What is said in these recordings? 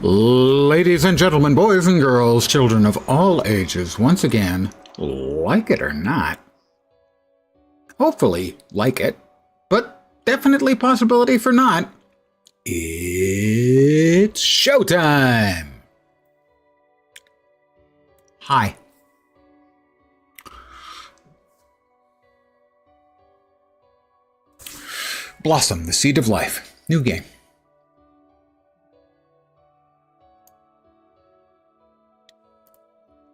Ladies and gentlemen, boys and girls, children of all ages, once again, like it or not, hopefully like it, but definitely possibility for not, it's showtime! Hi. Blossom, the Seed of Life. New game.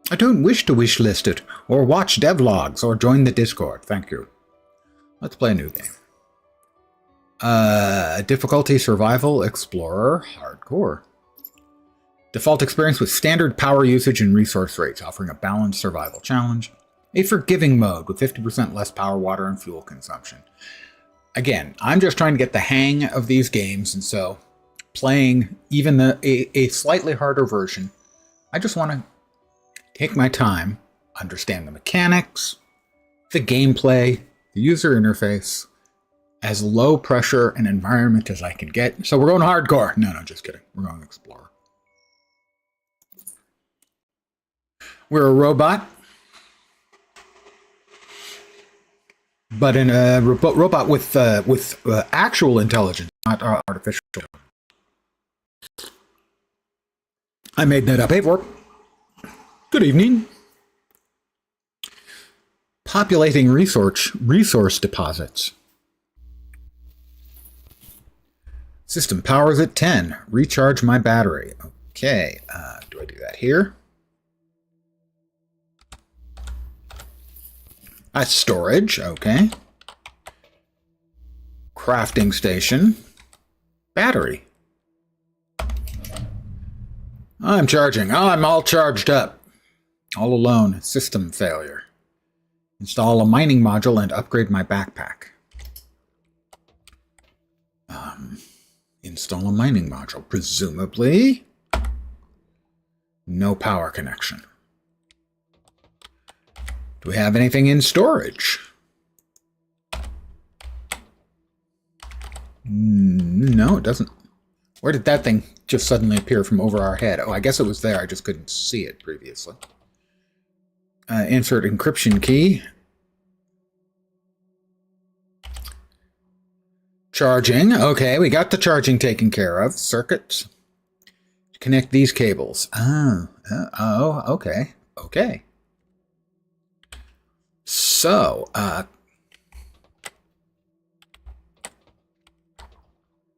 I don't wish to wishlist it, or watch devlogs, or join the Discord. Thank you. Let's play a new game. Difficulty Survival Explorer Hardcore. Default experience with standard power usage and resource rates, offering a balanced survival challenge. A forgiving mode with 50% less power, water, and fuel consumption. Again, I'm just trying to get the hang of these games, and so playing even a slightly harder version, I just want to take my time, understand the mechanics, the gameplay, the user interface, as low pressure an environment as I can get. So we're going hardcore. No, just kidding. We're going explorer. We're a robot, but in a robot with actual intelligence, not artificial. I made that up. Hey, Vorp. Good evening. Populating resource deposits. System power is at 10. Recharge my battery. Okay, do I do that here? That's storage, okay. Crafting station. Battery. I'm charging. Oh, I'm all charged up. All alone. System failure. Install a mining module and upgrade my backpack. Install a mining module. Presumably, no power connection. Do we have anything in storage? No, it doesn't. Where did that thing just suddenly appear from over our head? Oh, I guess it was there. I just couldn't see it previously. Insert encryption key. Charging. Okay, we got the charging taken care of. Circuits. Connect these cables. Oh, okay. Okay. So,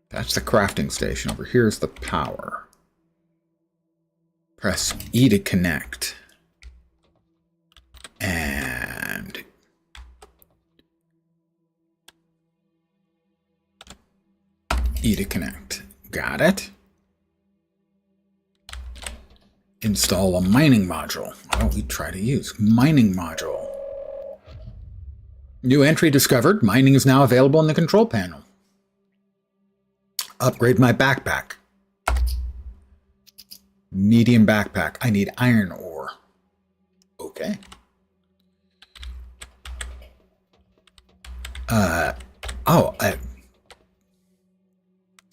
that's the crafting station. Over here is the power. Press E to connect. And E to connect. Got it. Install a mining module. Why don't we try to use mining module? New entry discovered. Mining is now available in the control panel. Upgrade my backpack. Medium backpack. I need iron ore. Okay.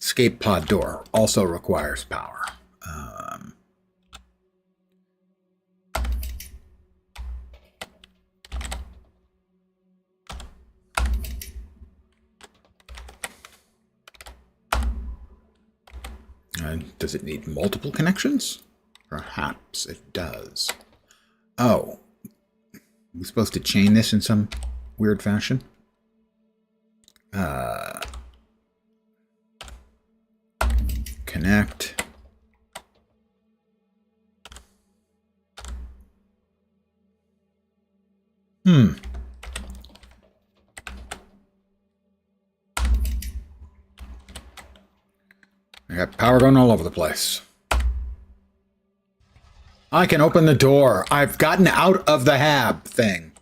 Escape pod door also requires power. Does it need multiple connections? Perhaps it does. Oh, we're supposed to chain this in some weird fashion? Connect. I got power going all over the place. I can open the door. I've gotten out of the hab thing.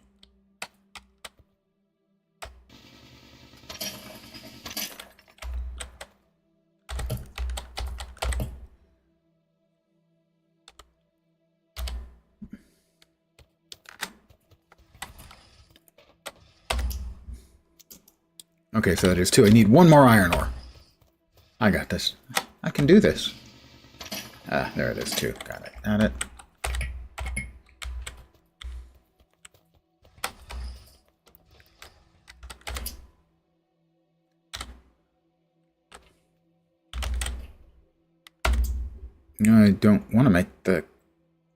Okay, so that is 2. I need 1 more iron ore. I got this. I can do this. Ah, there it is too. Got it. Got it. No, I don't want to make the...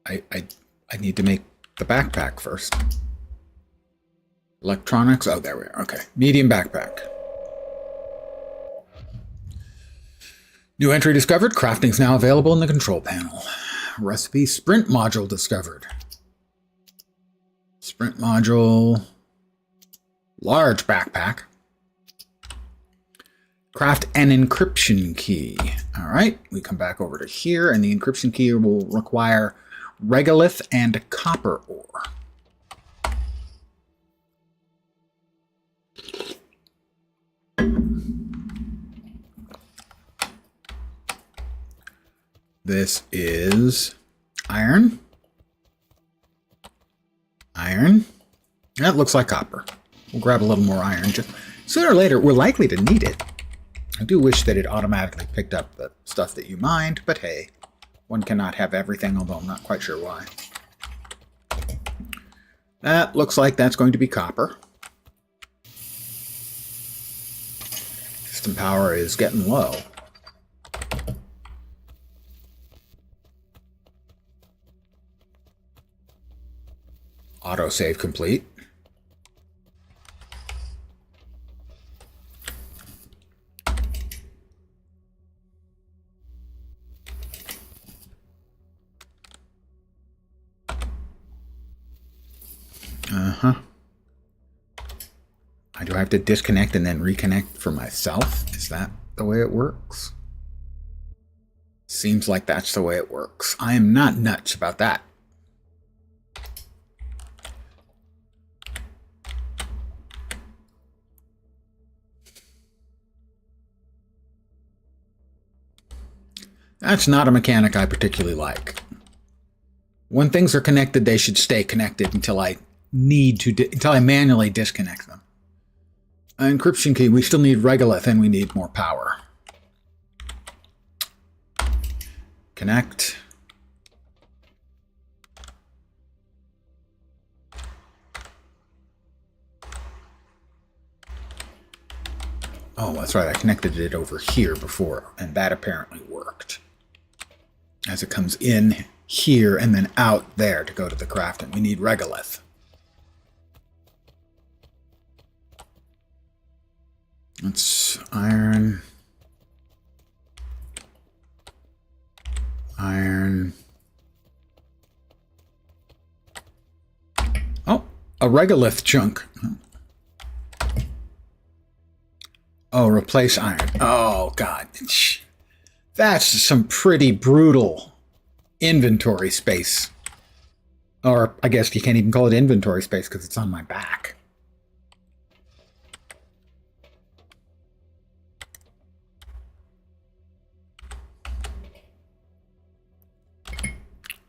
I need to make the backpack first. Electronics. Oh, there we are. Okay. Medium backpack. New entry discovered. Crafting's now available in the control panel. Recipe. Sprint module discovered. Sprint module. Large backpack. Craft an encryption key. All right. We come back over to here, and the encryption key will require regolith and copper ore. This is iron. Iron. That looks like copper. We'll grab a little more iron. Sooner or later, we're likely to need it. I do wish that it automatically picked up the stuff that you mined, but hey, one cannot have everything, although I'm not quite sure why. That looks like that's going to be copper. System power is getting low. Autosave complete. Do I have to disconnect and then reconnect for myself? Is that the way it works? Seems like that's the way it works. I am not nuts about that. That's not a mechanic I particularly like. When things are connected, they should stay connected until I manually disconnect them. Encryption key, we still need regolith and we need more power. Connect. Oh, that's right, I connected it over here before, and that apparently worked. As it comes in here and then out there to go to the crafting. We need regolith. That's iron. Iron. Oh, a regolith chunk. Oh, replace iron. Oh, God. That's some pretty brutal inventory space. Or I guess you can't even call it inventory space because it's on my back.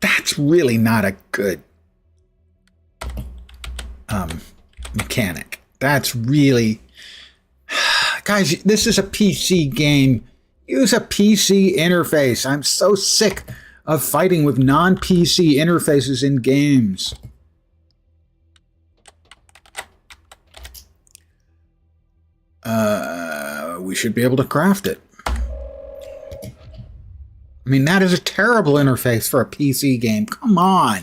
That's really not a good mechanic. That's really... Guys, this is a PC game. Use a PC interface. I'm so sick of fighting with non-PC interfaces in games. We should be able to craft it. I mean, that is a terrible interface for a PC game. Come on.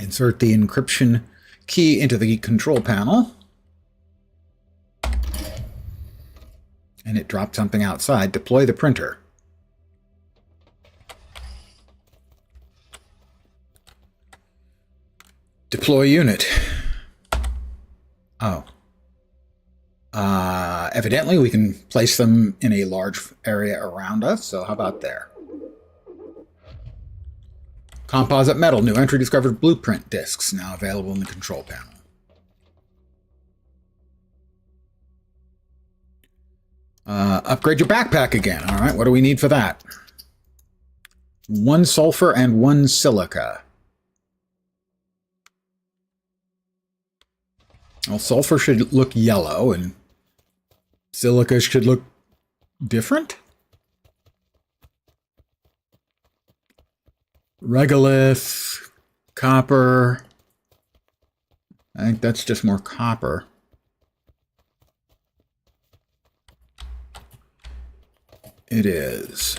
Insert the encryption key into the control panel. And it dropped something outside. Deploy the printer. Deploy unit. Oh. Evidently, we can place them in a large area around us, so how about there? Composite metal. New entry discovered blueprint discs, now available in the control panel. Upgrade your backpack again. All right, what do we need for that? 1 sulfur and 1 silica. Well, sulfur should look yellow, and silica should look different? Regolith, copper. I think that's just more copper. It is.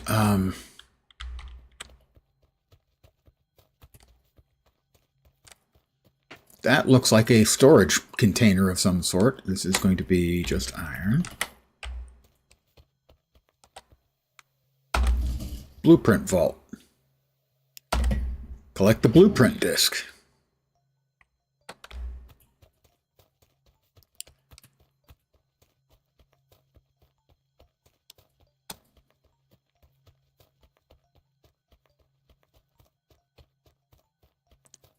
That looks like a storage container of some sort. This is going to be just iron. Blueprint vault. Collect the blueprint disc.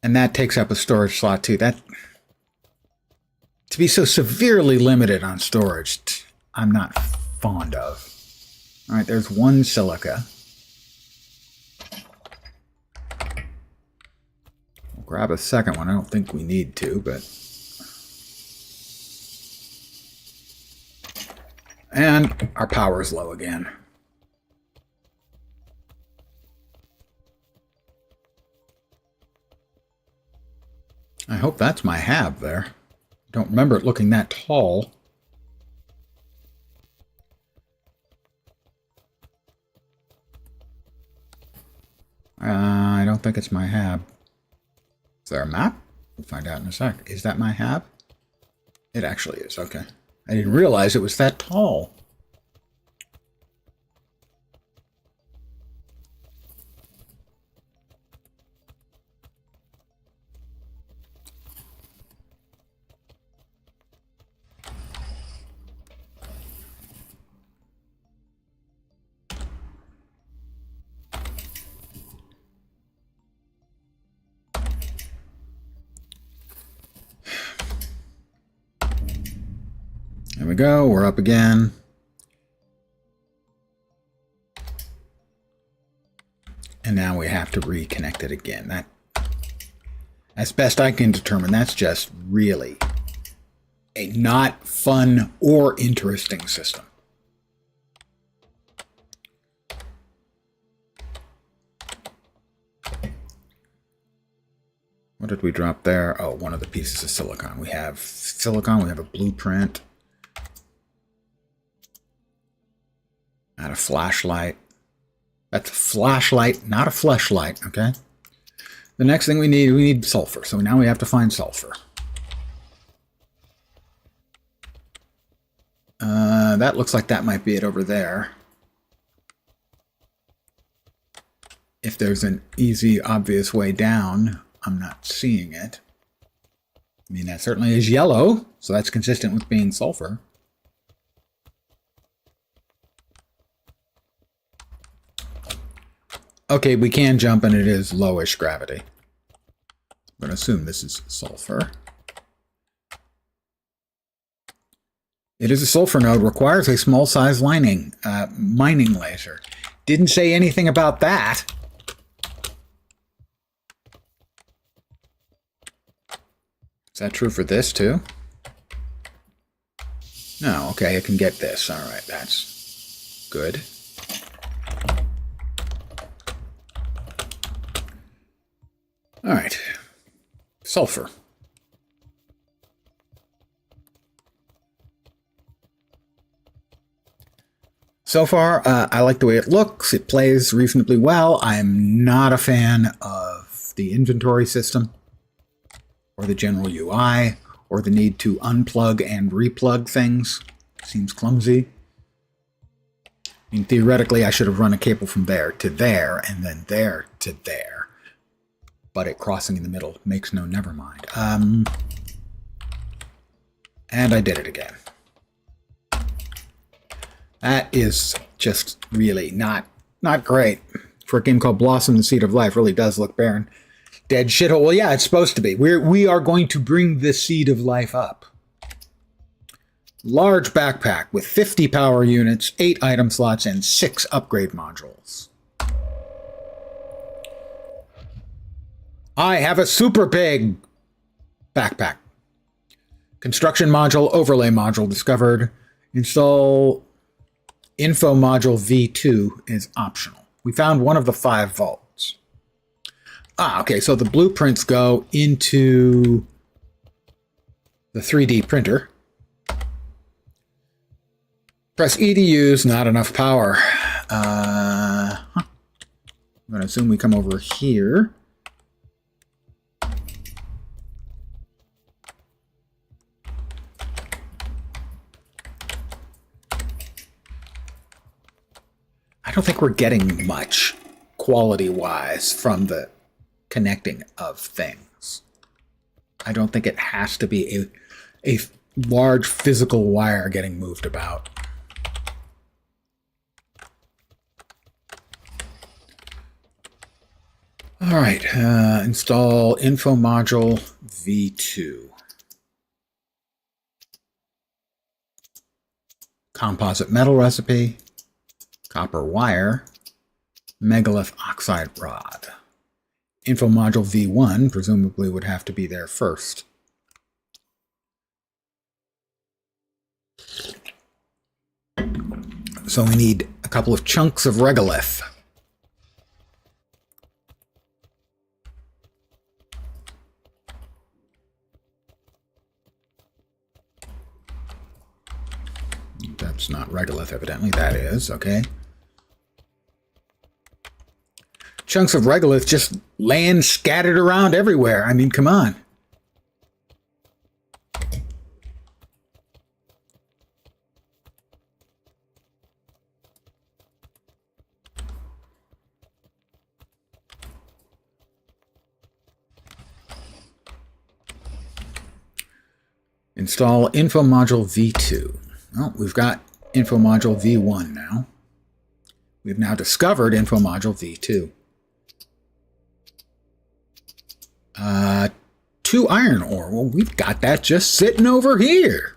And that takes up a storage slot too. That, to be so severely limited on storage, I'm not fond of. All right, there's one silica. We'll grab a second one. I don't think we need to, but... And our power's low again. I hope that's my hab there. Don't remember it looking that tall. I don't think it's my hab. Is there a map? We'll find out in a sec. Is that my hab? It actually is, okay. I didn't realize it was that tall. There we go, we're up again. And now we have to reconnect it again. That, as best I can determine, that's just really a not fun or interesting system. What did we drop there? Oh, one of the pieces of silicon. We have silicon, we have a blueprint. Not a flashlight. That's a flashlight, not a fleshlight, okay? The next thing we need sulfur. So now we have to find sulfur. That looks like that might be it over there. If there's an easy, obvious way down, I'm not seeing it. I mean, that certainly is yellow, so that's consistent with being sulfur. Okay, we can jump and it is lowish gravity. I'm going to assume this is sulfur. It is a sulfur node, requires a small size mining laser. Didn't say anything about that. Is that true for this too? No, okay, I can get this. All right, that's good. All right, sulfur. So far, I like the way it looks. It plays reasonably well. I'm not a fan of the inventory system, or the general UI, or the need to unplug and replug things. Seems clumsy. I mean, theoretically, I should have run a cable from there to there, and then there to there. But it crossing in the middle makes no never mind. And I did it again. That is just really not great. For a game called Blossom, the Seed of Life really does look barren. Dead shithole. Well, yeah, it's supposed to be. We are going to bring the Seed of Life up. Large backpack with 50 power units, 8 item slots, and 6 upgrade modules. I have a super big backpack. Construction module, overlay module discovered. Install Info module V2 is optional. We found one of the 5 vaults. Okay, so the blueprints go into the 3D printer. Press E to use, not enough power. I'm going to assume we come over here. I don't think we're getting much quality-wise from the connecting of things. I don't think it has to be a large physical wire getting moved about. All right, install info module V2. Composite metal recipe, copper wire, megalith oxide rod. Info module V1 presumably would have to be there first. So we need a couple of chunks of regolith. That's not regolith, evidently. That is, okay. Chunks of regolith just laying scattered around everywhere. I mean, come on. Install info module V2. Well, we've got info module V1 now. We've now discovered info module V2. 2 iron ore. Well, we've got that just sitting over here.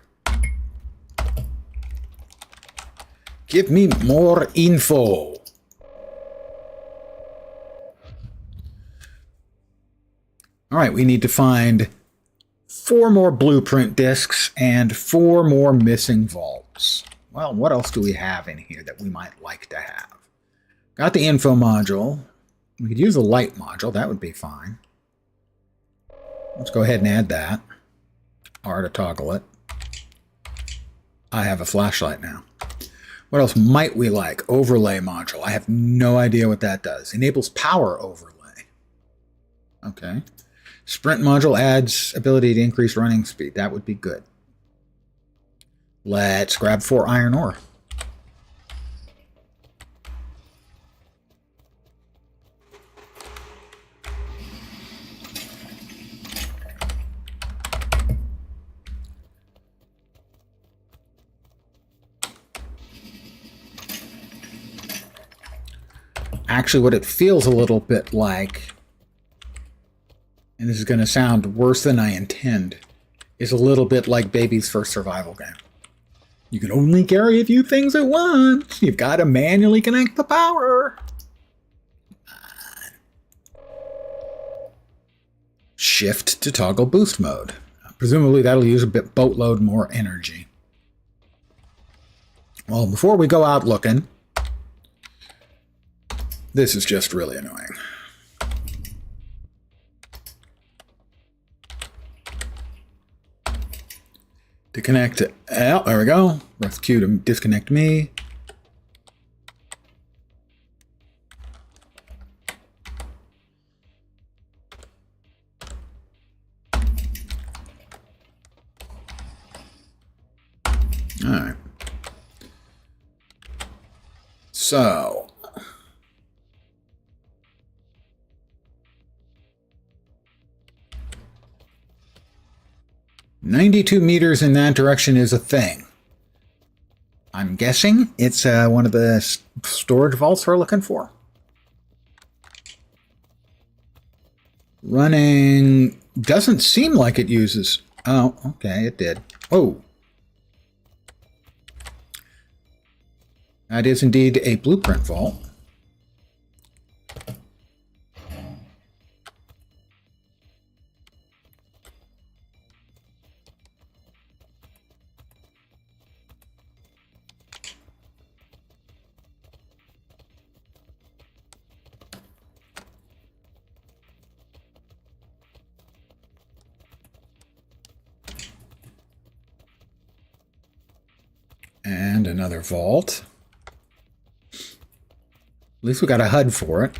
Give me more info. All right, we need to find 4 more blueprint discs and 4 more missing vaults. Well, what else do we have in here that we might like to have? Got the info module. We could use a light module. That would be fine. Let's go ahead and add that. R to toggle it. I have a flashlight now. What else might we like? Overlay module. I have no idea what that does. Enables power overlay. Okay. Sprint module adds ability to increase running speed. That would be good. Let's grab 4 iron ore. Actually, what it feels a little bit like, and this is going to sound worse than I intend, is a little bit like Baby's first survival game. You can only carry a few things at once. You've got to manually connect the power. Shift to toggle boost mode. Presumably that'll use a boatload more energy. Well, before we go out looking, this is just really annoying. To connect, oh, there we go. Press Q to disconnect me. All right. So, "92 meters in that direction is a thing." I'm guessing it's one of the storage vaults we're looking for. Running doesn't seem like it uses... Oh, okay, it did. Oh. That is indeed a blueprint vault. And another vault. At least we got a HUD for it.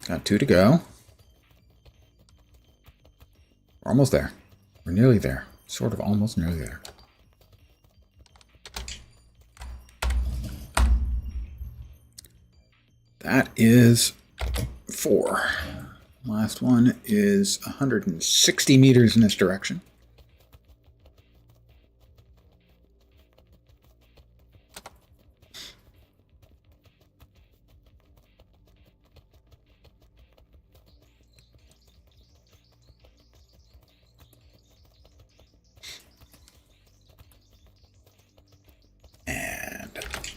Got 2 to go. We're almost there. We're nearly there. Sort of almost nearly there. That is 4. Last one is 160 meters in this direction. And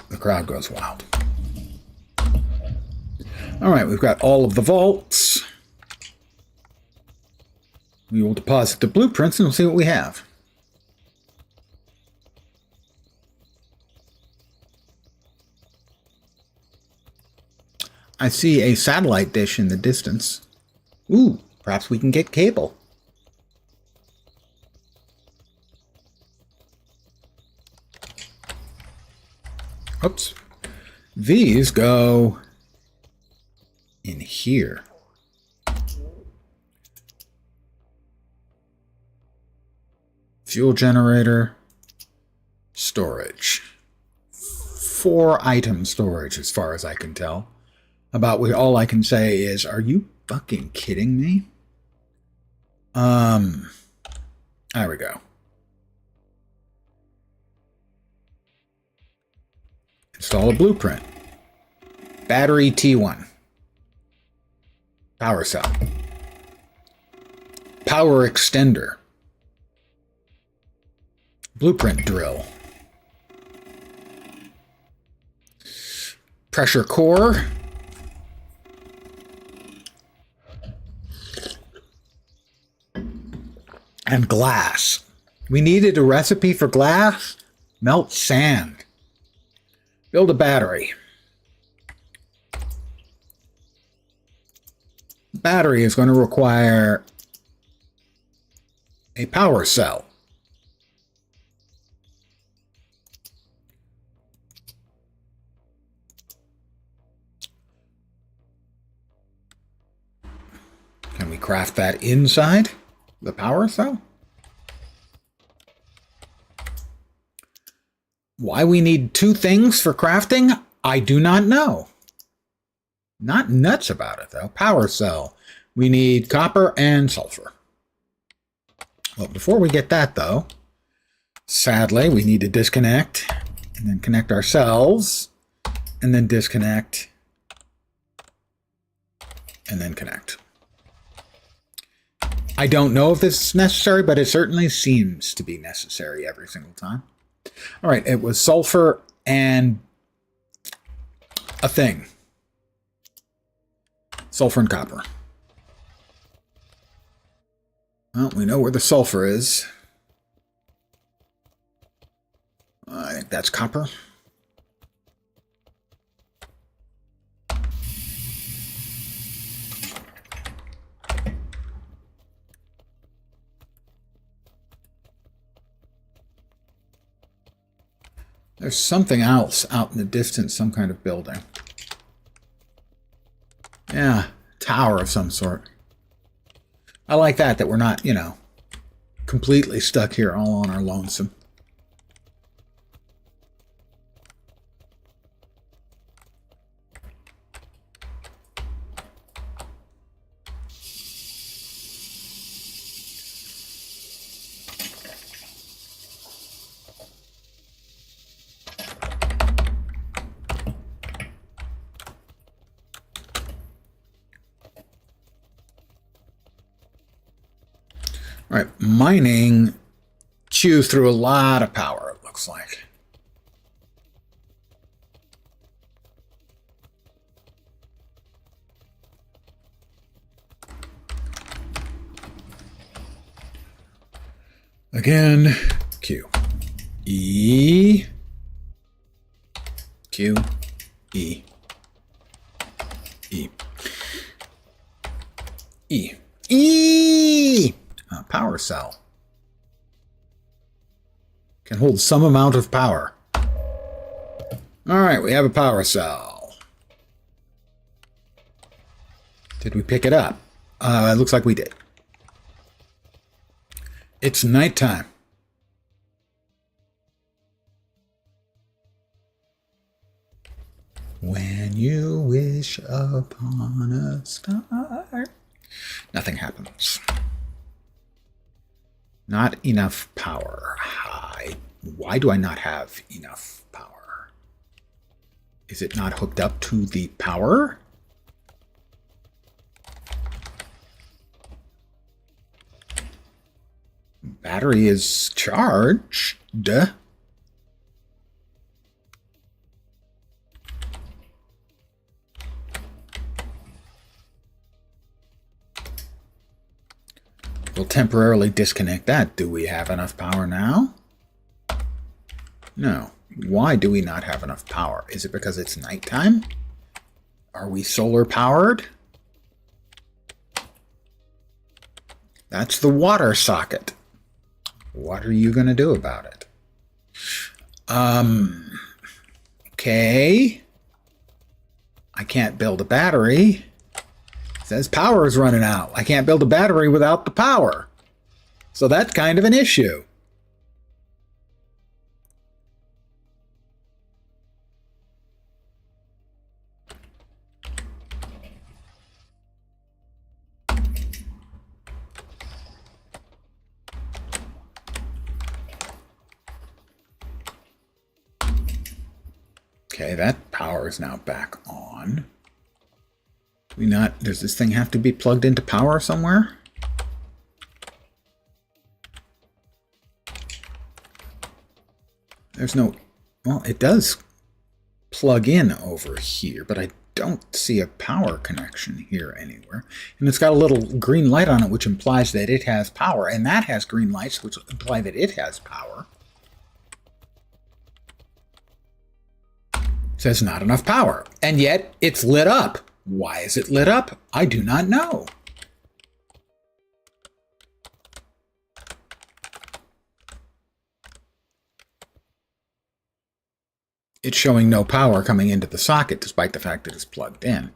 the crowd goes wild. All right, we've got all of the vaults. We will deposit the blueprints and we'll see what we have. I see a satellite dish in the distance. Ooh, perhaps we can get cable. Oops. These go in here. Fuel generator, storage. 4 item storage as far as I can tell. About all I can say is, are you fucking kidding me? There we go. Install a blueprint. Battery T1. Power cell. Power extender. Blueprint drill. Pressure core. And glass. We needed a recipe for glass. Melt sand. Build a battery. Battery is going to require a power cell. Can we craft that inside the power cell? Why we need 2 things for crafting, I do not know. Not nuts about it, though. Power cell. We need copper and sulfur. Well, before we get that, though, sadly, we need to disconnect and then connect ourselves and then disconnect and then connect. I don't know if this is necessary, but it certainly seems to be necessary every single time. All right, it was sulfur and a thing. Sulfur and copper. Well, we know where the sulfur is. I think that's copper. There's something else out in the distance, some kind of building. Yeah, tower of some sort. I like that we're not, you know, completely stuck here all on our lonesome. All right, mining chews through a lot of power, it looks like. Again, Q. E. Q. E. E. E! Power cell. Can hold some amount of power. Alright, we have a power cell. Did we pick it up? It looks like we did. It's nighttime. When you wish upon a star. Nothing happens. Not enough power. Why do I not have enough power? Is it not hooked up to the power? Battery is charged. We'll temporarily disconnect that. Do we have enough power now? No. Why do we not have enough power? Is it because it's nighttime? Are we solar powered? That's the water socket. What are you going to do about it? Okay. I can't build a battery. It says power is running out. I can't build a battery without the power. So that's kind of an issue. Okay, that power is now back on. Does this thing have to be plugged into power somewhere? There's no, well, it does plug in over here, but I don't see a power connection here anywhere. And it's got a little green light on it, which implies that it has power, and that has green lights, which imply that it has power. It says not enough power, and yet it's lit up. Why is it lit up? I do not know. It's showing no power coming into the socket, despite the fact that it's plugged in.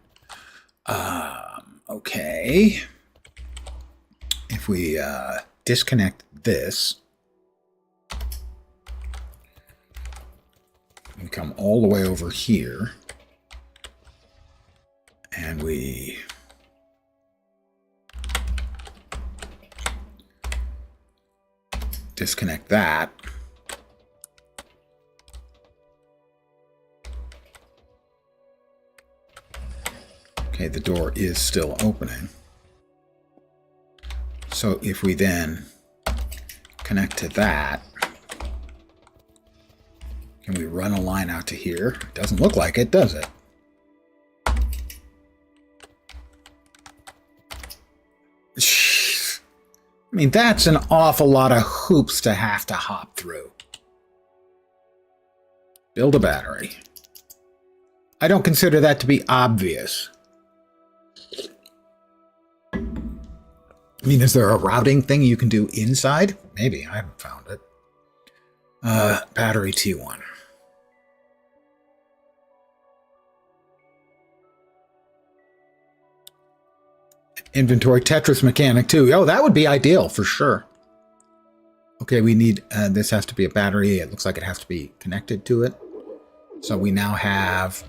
Okay. If we disconnect this, we come all the way over here, and we disconnect that. Okay, the door is still opening. So if we then connect to that, can we run a line out to here? It doesn't look like it, does it? I mean, that's an awful lot of hoops to have to hop through. Build a battery. I don't consider that to be obvious. I mean, is there a routing thing you can do inside? Maybe, I haven't found it. Battery T1. Inventory Tetris mechanic too. Oh, that would be ideal for sure. Okay, we need, this has to be a battery. It looks like it has to be connected to it. So we now have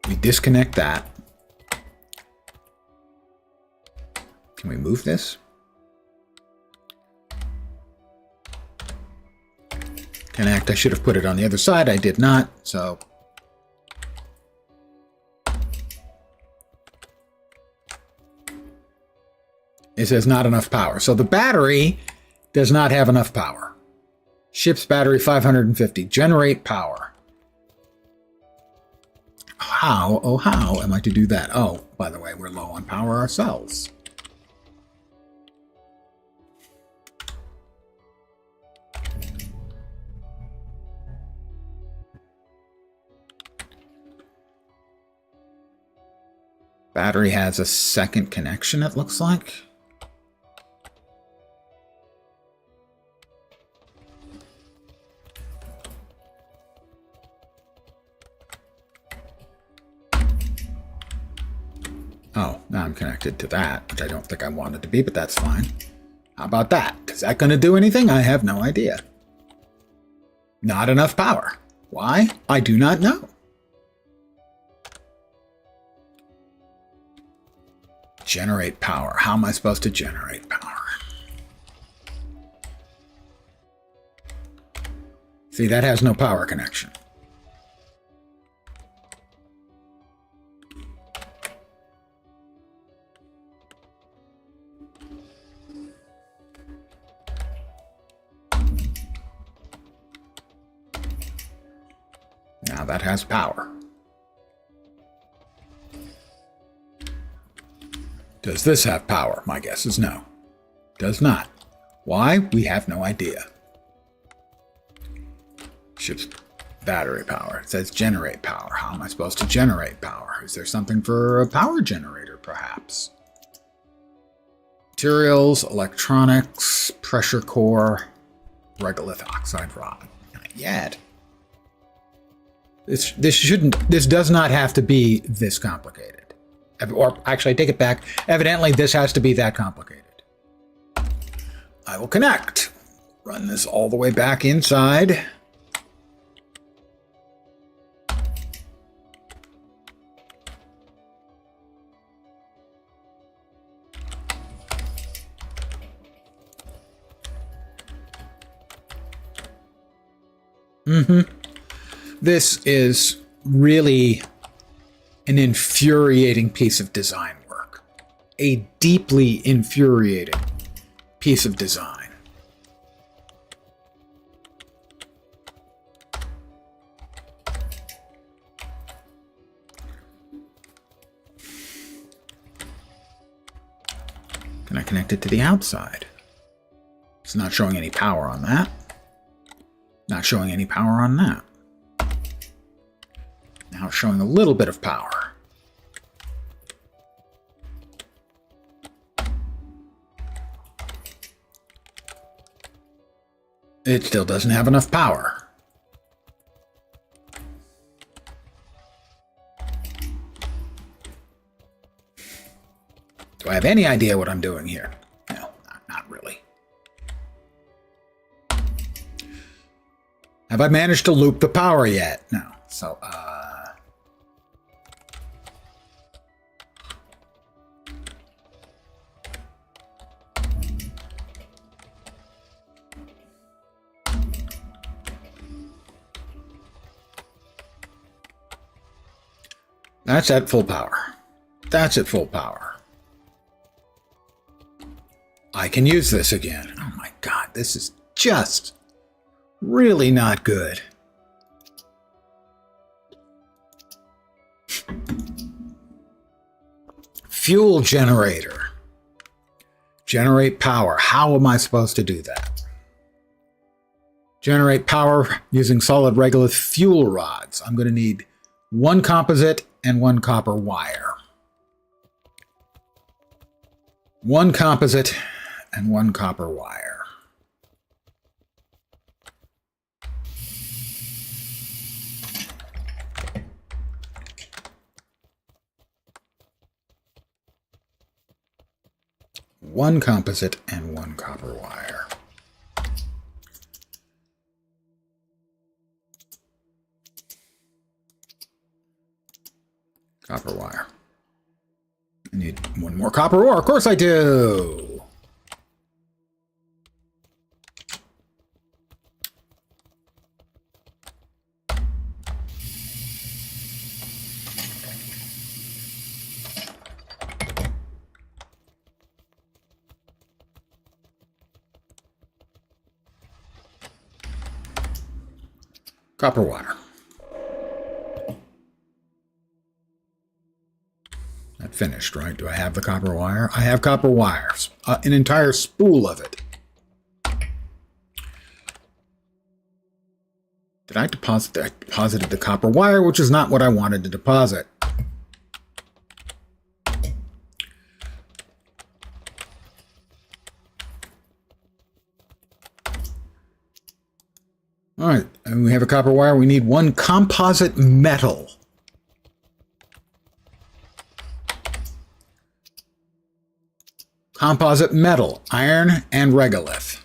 we disconnect that. Can we move this? Connect. I should have put it on the other side. I did not, so it says not enough power. So the battery does not have enough power. Ship's battery 550. Generate power. How, oh how am I to do that? Oh, by the way, we're low on power ourselves. Battery has a second connection, it looks like. Oh, now I'm connected to that, which I don't think I wanted to be, but that's fine. How about that? Is that going to do anything? I have no idea. Not enough power. Why? I do not know. Generate power. How am I supposed to generate power? See, that has no power connection. Now that has power. Does this have power? My guess is no. Does not. Why? We have no idea. Ship's battery power. It says generate power. How am I supposed to generate power? Is there something for a power generator, perhaps? Materials, electronics, pressure core, regolith oxide rod. Not yet. This does not have to be this complicated. Or actually, I take it back. Evidently, this has to be that complicated. I will connect. Run this all the way back inside. This is really an infuriating piece of design work. A deeply infuriating piece of design. Can I connect it to the outside? It's not showing any power on that. Not showing any power on that. Now it's showing a little bit of power. It still doesn't have enough power. Do I have any idea what I'm doing here? No, not really. Have I managed to loop the power yet? No. So, that's at full power. That's at full power. I can use this again. Oh my God, this is just really not good. Fuel generator. Generate power. How am I supposed to do that? Generate power using solid regolith fuel rods. I'm going to need one composite and one copper wire. One composite and one copper wire. One composite and one copper wire. Copper wire. I need one more copper ore. Of course I do. Copper wire. That finished, right? Do I have the copper wire? I have copper wires. An entire spool of it. Did I deposit? I deposited the copper wire, which is not what I wanted to deposit. All right, and we have a copper wire. We need one composite metal. Composite metal, iron, and regolith.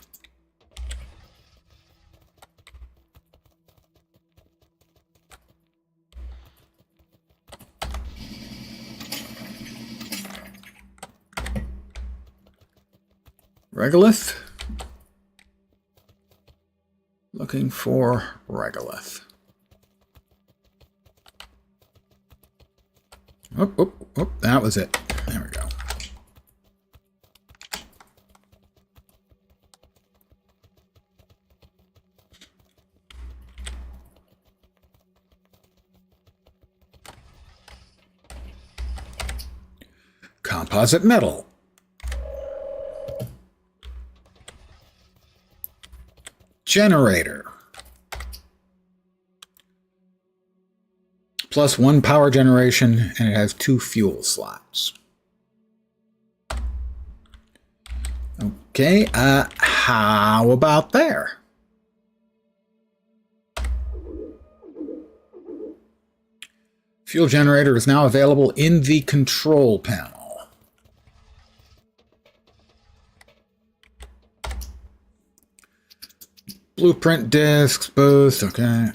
Regolith. Looking for regolith. Oh, that was it. There we go. Composite metal. Generator. Plus 1 power generation, and it has 2 fuel slots. Okay, how about there? Fuel generator is now available in the control panel. Blueprint discs, boost, okay.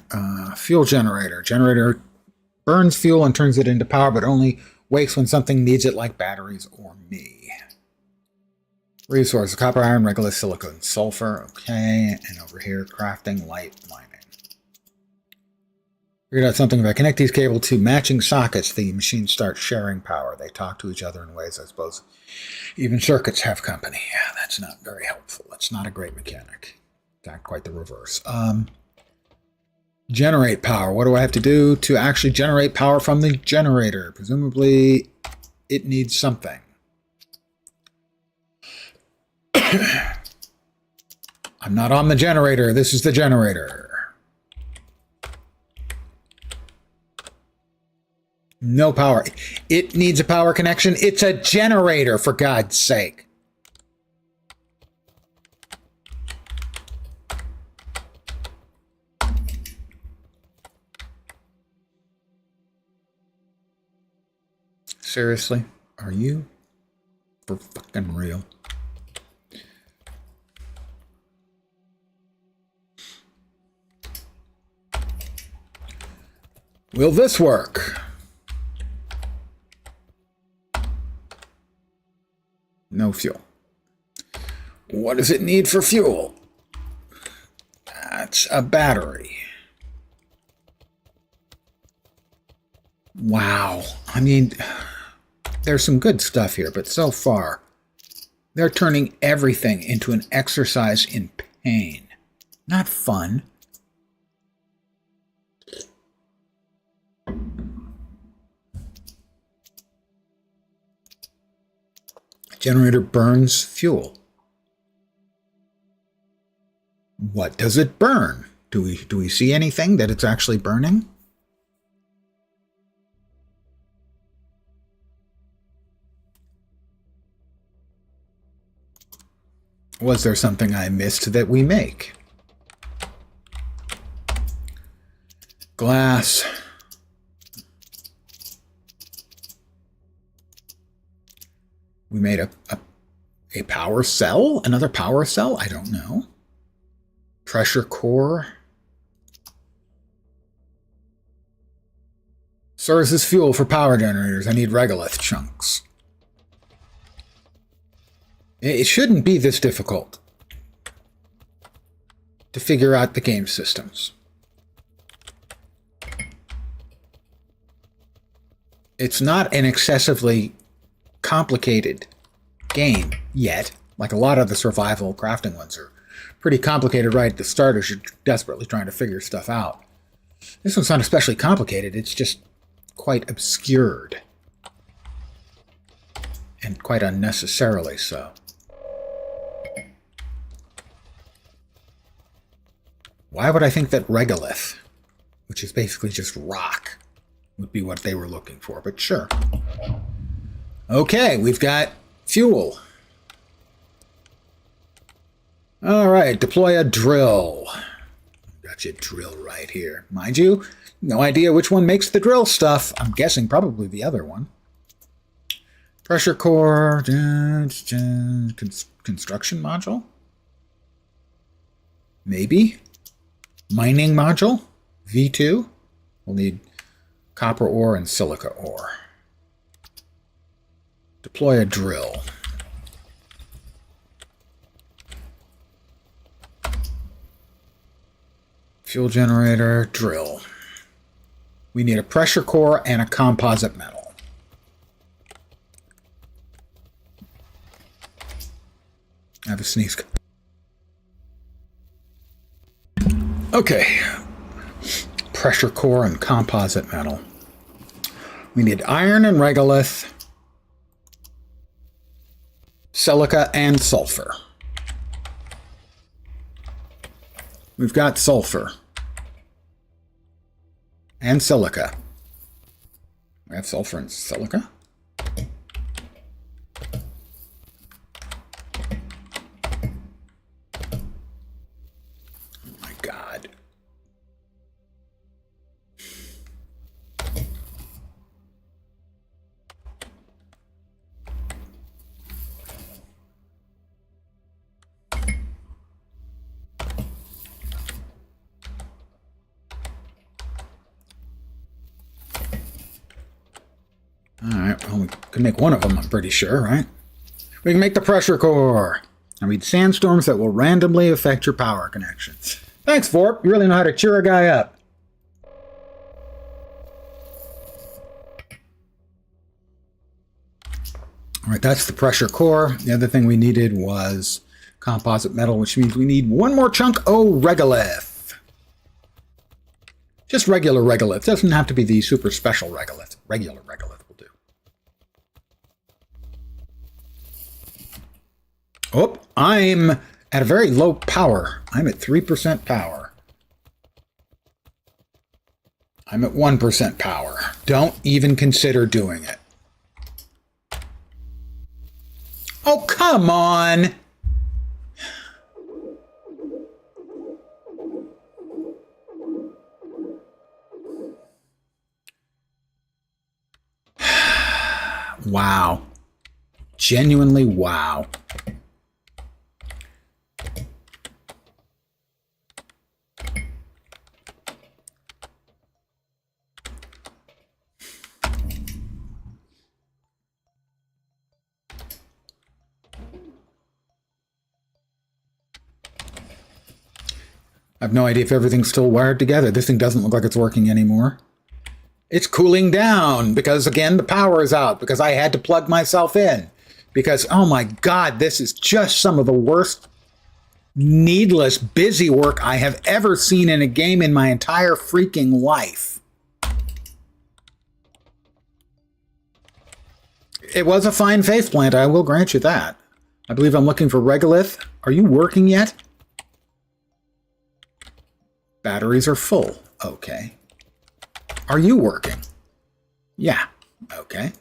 Fuel generator. Generator burns fuel and turns it into power, but only wakes when something needs it, like batteries or me. Resource, copper, iron, regolith, silicon, sulfur, okay. And over here, crafting, light, mining. Figured out something. If I connect these cables to matching sockets, the machines start sharing power. They talk to each other in ways, I suppose, even circuits have company. Yeah, that's not very helpful. That's not a great mechanic. In fact, quite the reverse. Generate power. What do I have to do to actually generate power from the generator? Presumably, it needs something. I'm not on the generator. This is the generator. No power. It needs a power connection. It's a generator, for God's sake. Seriously? Are you for fucking real? Will this work? No fuel. What does it need for fuel? That's a battery. Wow. I mean, there's some good stuff here, but so far, they're turning everything into an exercise in pain. Not fun. Generator burns fuel. What does it burn? Do we see anything that it's actually burning? Was there something I missed that we make? Glass. We made a power cell? Another power cell? I don't know. Pressure core. Serves as fuel for power generators. I need regolith chunks. It shouldn't be this difficult to figure out the game systems. It's not an excessively complicated game yet. Like a lot of the survival crafting ones are pretty complicated right at the start as you're desperately trying to figure stuff out. This one's not especially complicated. It's just quite obscured. And quite unnecessarily so. Why would I think that regolith, which is basically just rock, would be what they were looking for? But sure. Okay, we've got fuel. All right, deploy a drill. Got got you a drill right here. Mind you, no idea which one makes the drill stuff. I'm guessing probably the other one. Pressure core, construction module? Maybe. Mining module, V2. We'll need copper ore and silica ore. Deploy a drill. Fuel generator, drill. We need a pressure core and a composite metal. I have a sneeze. Okay. Pressure core and composite metal. We need iron and regolith, silica and sulfur. We've got sulfur and silica. We have sulfur and silica. Oh my God. Alright, well, we can make one of them, I'm pretty sure, right? We can make the pressure core. I mean, sandstorms that will randomly affect your power connections. Thanks, Vorp. You really know how to cheer a guy up. Alright, that's the pressure core. The other thing we needed was composite metal, which means we need one more chunk. Oh, regolith. Just regular regolith. Doesn't have to be the super special regolith. Regular regolith will do. Oh, I'm at a very low power. I'm at 3% power. I'm at 1% power. Don't even consider doing it. Oh, come on! Wow. Genuinely wow. I have no idea if everything's still wired together. This thing doesn't look like it's working anymore. It's cooling down because, again, the power is out because I had to plug myself in. Because, oh my God, this is just some of the worst, needless, busy work I have ever seen in a game in my entire freaking life. It was a fine faith plant, I will grant you that. I believe I'm looking for regolith. Are you working yet? Batteries are full. Okay. Are you working? Yeah. Okay.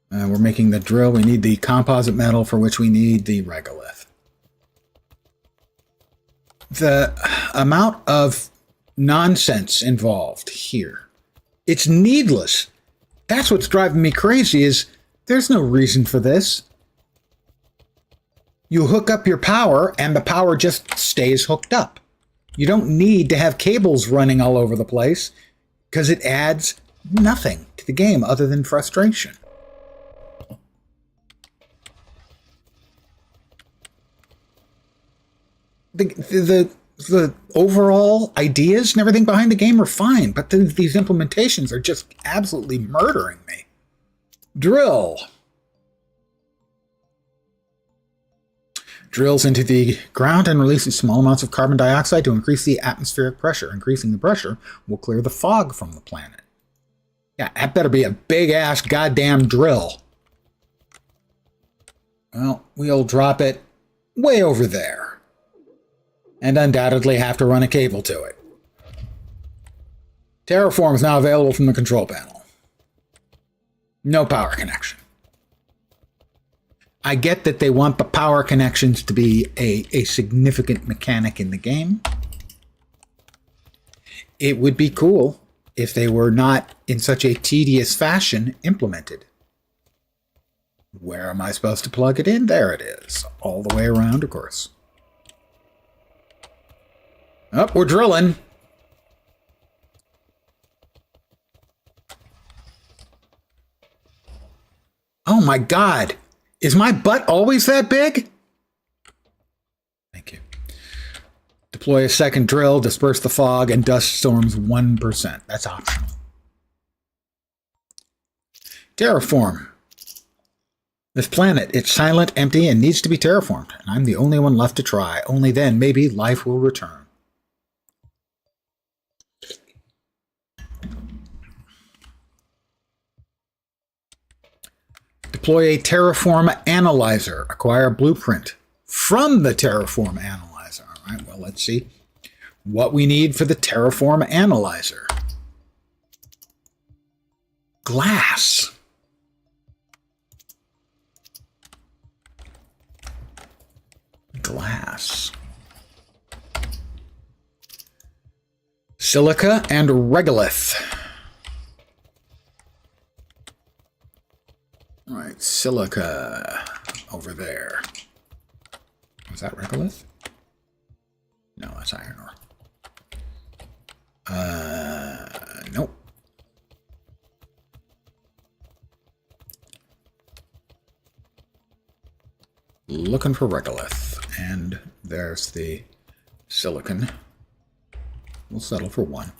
We're making the drill. We need the composite metal for which we need the regolith. The amount of nonsense involved here. It's needless. That's what's driving me crazy is there's no reason for this. You hook up your power and the power just stays hooked up. You don't need to have cables running all over the place because it adds nothing to the game other than frustration. The overall ideas and everything behind the game are fine, but these implementations are just absolutely murdering me. Drill. Drills into the ground and releases small amounts of carbon dioxide to increase the atmospheric pressure. Increasing the pressure will clear the fog from the planet. Yeah, that better be a big-ass goddamn drill. Well, we'll drop it way over there. And undoubtedly have to run a cable to it. Terraform is now available from the control panel. No power connection. I get that they want the power connections to be a significant mechanic in the game. It would be cool if they were not in such a tedious fashion implemented. Where am I supposed to plug it in? There it is. All the way around, of course. Oh, we're drilling. Oh my God. Is my butt always that big? Thank you. Deploy a second drill, disperse the fog, and dust storms 1%. That's optional. Terraform. This planet, it's silent, empty, and needs to be terraformed. And I'm the only one left to try. Only then, maybe, life will return. Deploy a Terraform Analyzer. Acquire a blueprint from the Terraform Analyzer. All right, well, let's see what we need for the Terraform Analyzer. Glass. Glass. Silica and regolith. All right, silica over there. Was that regolith? No, that's iron ore. Nope. Looking for regolith, and there's the silicon. We'll settle for one.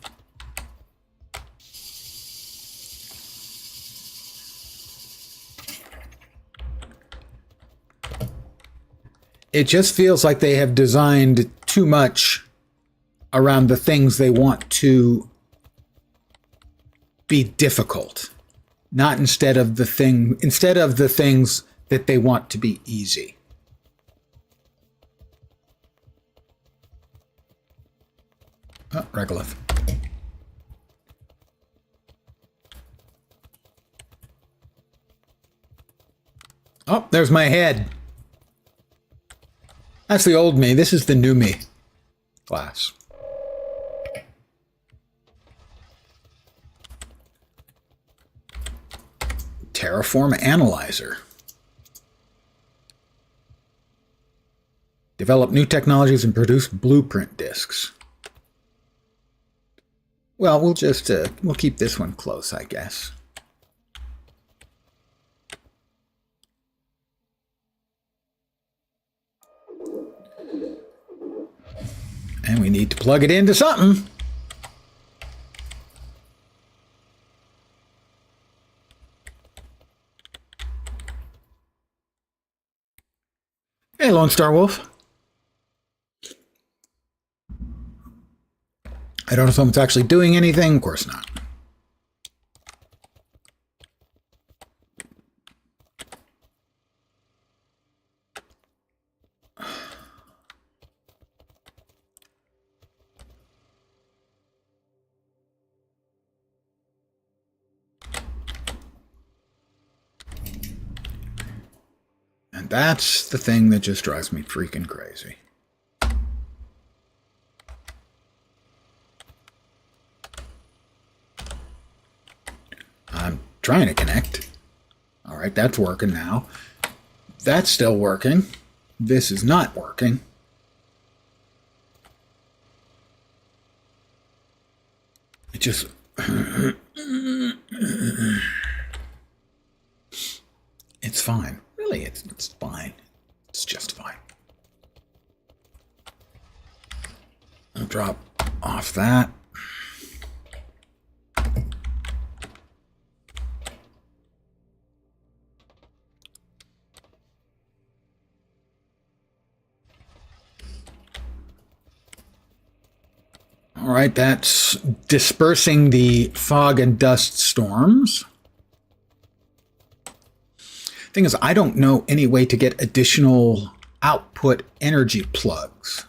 It just feels like they have designed too much around the things they want to be difficult, not instead of the things that they want to be easy. Oh, regolith. Oh, there's my head. That's the old me. This is the new me. Glass. Terraform Analyzer. Develop new technologies and produce blueprint disks. Well, we'll just we'll keep this one close, I guess. And we need to plug it into something. Hey, Lone Star Wolf. I don't know if someone's actually doing anything. Of course not. And that's the thing that just drives me freaking crazy. I'm trying to connect. All right, that's working now. That's still working. This is not working. It just... It's fine. Really, it's fine. It's just fine. I'll drop off that. All right, that's dispersing the fog and dust storms. Thing is, I don't know any way to get additional output energy plugs,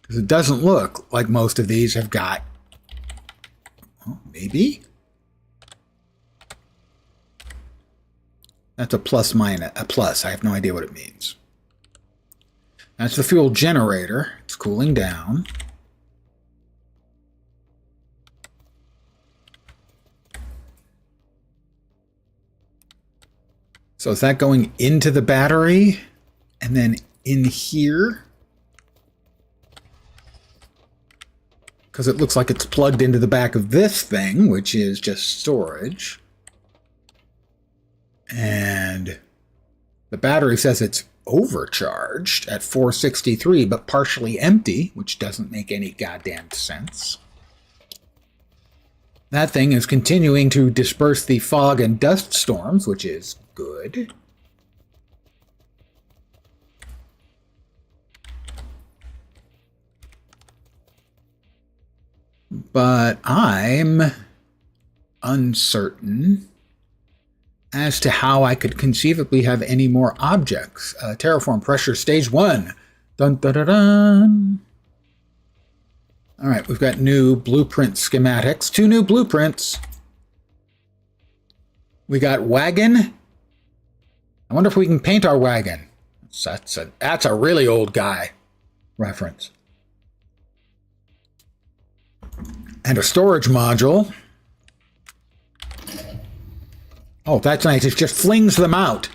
because it doesn't look like most of these have got... Oh, maybe? That's a plus minus, a plus. I have no idea what it means. That's the fuel generator. It's cooling down. So is that going into the battery and then in here? Because it looks like it's plugged into the back of this thing, which is just storage. And the battery says it's overcharged at 463, but partially empty, which doesn't make any goddamn sense. That thing is continuing to disperse the fog and dust storms, which is good. But I'm uncertain as to how I could conceivably have any more objects. Terraform pressure stage 1. Dun dun dun dun. All right, we've got new blueprint schematics. 2 new blueprints. We got wagon. I wonder if we can paint our wagon. That's a really old guy reference. And a storage module. Oh, that's nice. It just flings them out.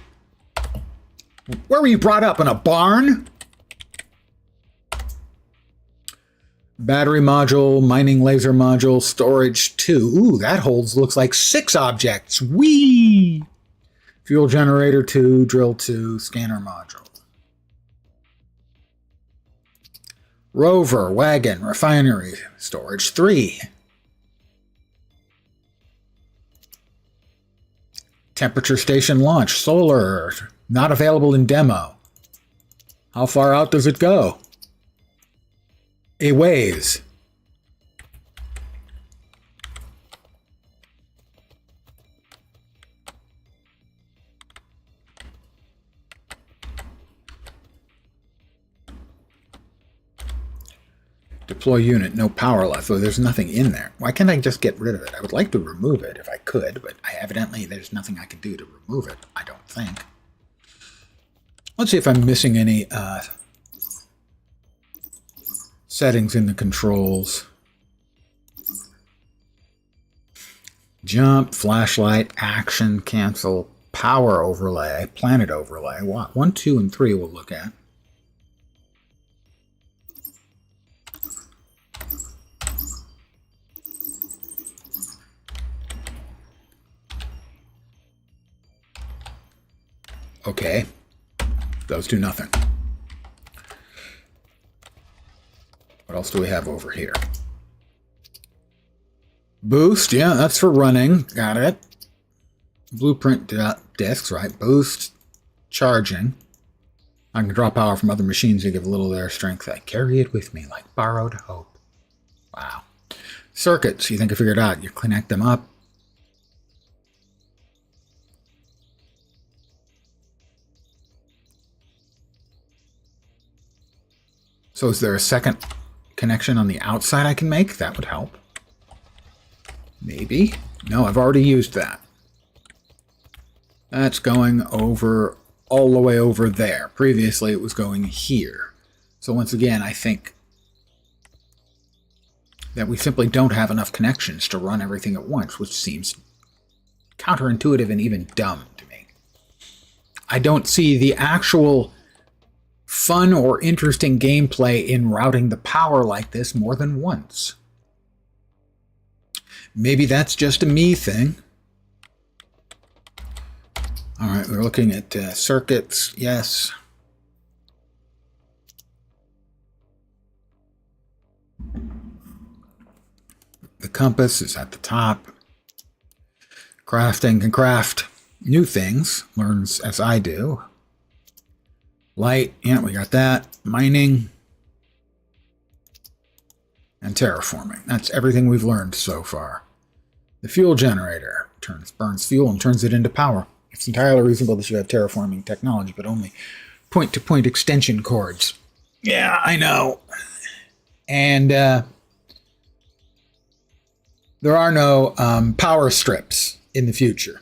Where were you brought up? In a barn? Battery module, mining laser module, storage 2. Ooh, that holds, looks like 6 objects. Whee! Fuel generator 2, drill 2, scanner module. Rover, wagon, refinery, storage 3. Temperature station launch, solar, not available in demo. How far out does it go? A ways. Deploy unit, no power left. Oh, there's nothing in there. Why can't I just get rid of it? I would like to remove it if I could, but evidently there's nothing I can do to remove it, I don't think. Let's see if I'm missing any settings in the controls. Jump, flashlight, action, cancel, power overlay, planet overlay. 1, 2, and 3 we'll look at. Okay, those do nothing. What else do we have over here? Boost, yeah, that's for running. Got it. Blueprint discs, right? Boost, charging. I can draw power from other machines to give a little of their strength. I carry it with me like borrowed hope. Wow. Circuits, you think I figured out. You connect them up. So is there a second connection on the outside I can make? That would help. Maybe. No, I've already used that. That's going over all the way over there. Previously it was going here. So once again, I think that we simply don't have enough connections to run everything at once, which seems counterintuitive and even dumb to me. I don't see the actual fun or interesting gameplay in routing the power like this more than once. Maybe that's just a me thing. All right, we're looking at circuits. Yes. The compass is at the top. Crafting can craft new things, learns as I do. Light, yeah, we got that. Mining. And terraforming. That's everything we've learned so far. The fuel generator burns fuel and turns it into power. It's entirely reasonable that you have terraforming technology, but only point-to-point extension cords. Yeah, I know. And there are no power strips in the future.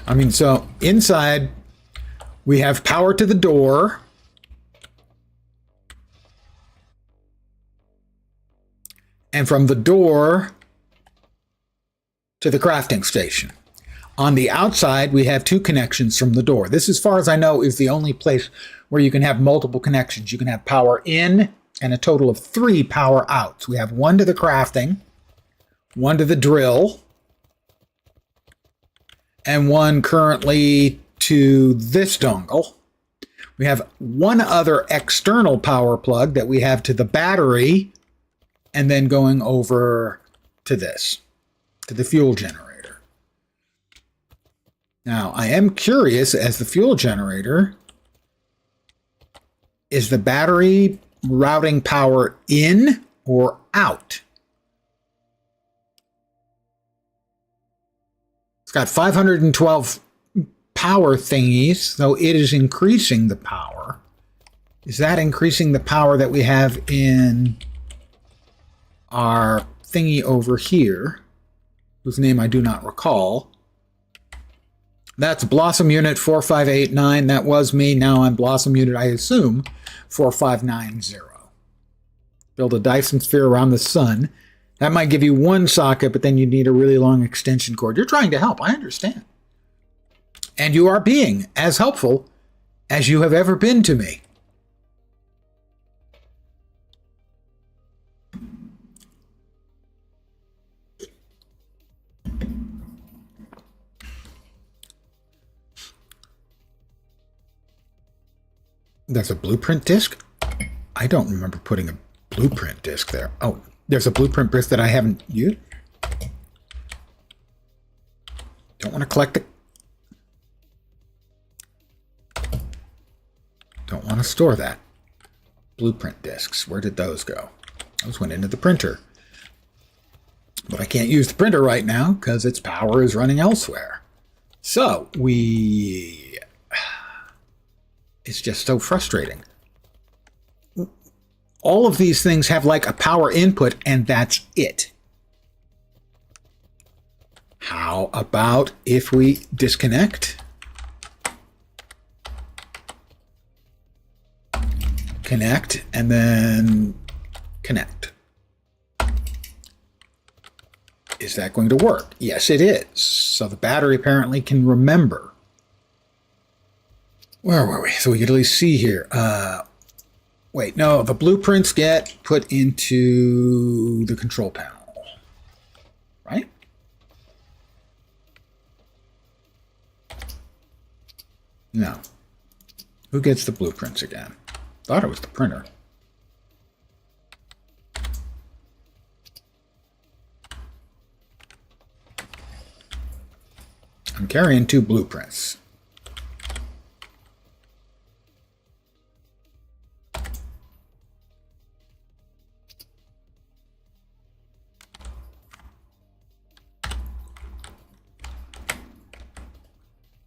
I mean, so inside we have power to the door. And from the door to the crafting station. On the outside, we have 2 connections from the door. This, as far as I know, is the only place where you can have multiple connections. You can have power in and a total of 3 power outs. We have 1 to the crafting, 1 to the drill, and 1 currently to this dongle. We have 1 other external power plug that we have to the battery, and then going over to this, to the fuel generator. Now, I am curious, as the fuel generator, is the battery routing power in or out? It's got 512 power thingies, so it is increasing the power. Is that increasing the power that we have in our thingy over here, whose name I do not recall? That's Blossom Unit 4589. That was me. Now I'm Blossom Unit, I assume, 4590. Build a Dyson sphere around the sun. That might give you 1 socket, but then you need a really long extension cord. You're trying to help, I understand. And you are being as helpful as you have ever been to me. There's a blueprint disc? I don't remember putting a blueprint disc there. Oh, there's a blueprint disc that I haven't used. Don't want to collect it. Don't want to store that. Blueprint discs, where did those go? Those went into the printer. But I can't use the printer right now because its power is running elsewhere. So, it's just so frustrating. All of these things have like a power input, and that's it. How about if we disconnect? Connect, and then connect. Is that going to work? Yes, it is. So the battery apparently can remember. Where were we? So we could at least see here. Wait, no, the blueprints get put into the control panel, right? No. Who gets the blueprints again? Thought it was the printer. I'm carrying 2 blueprints.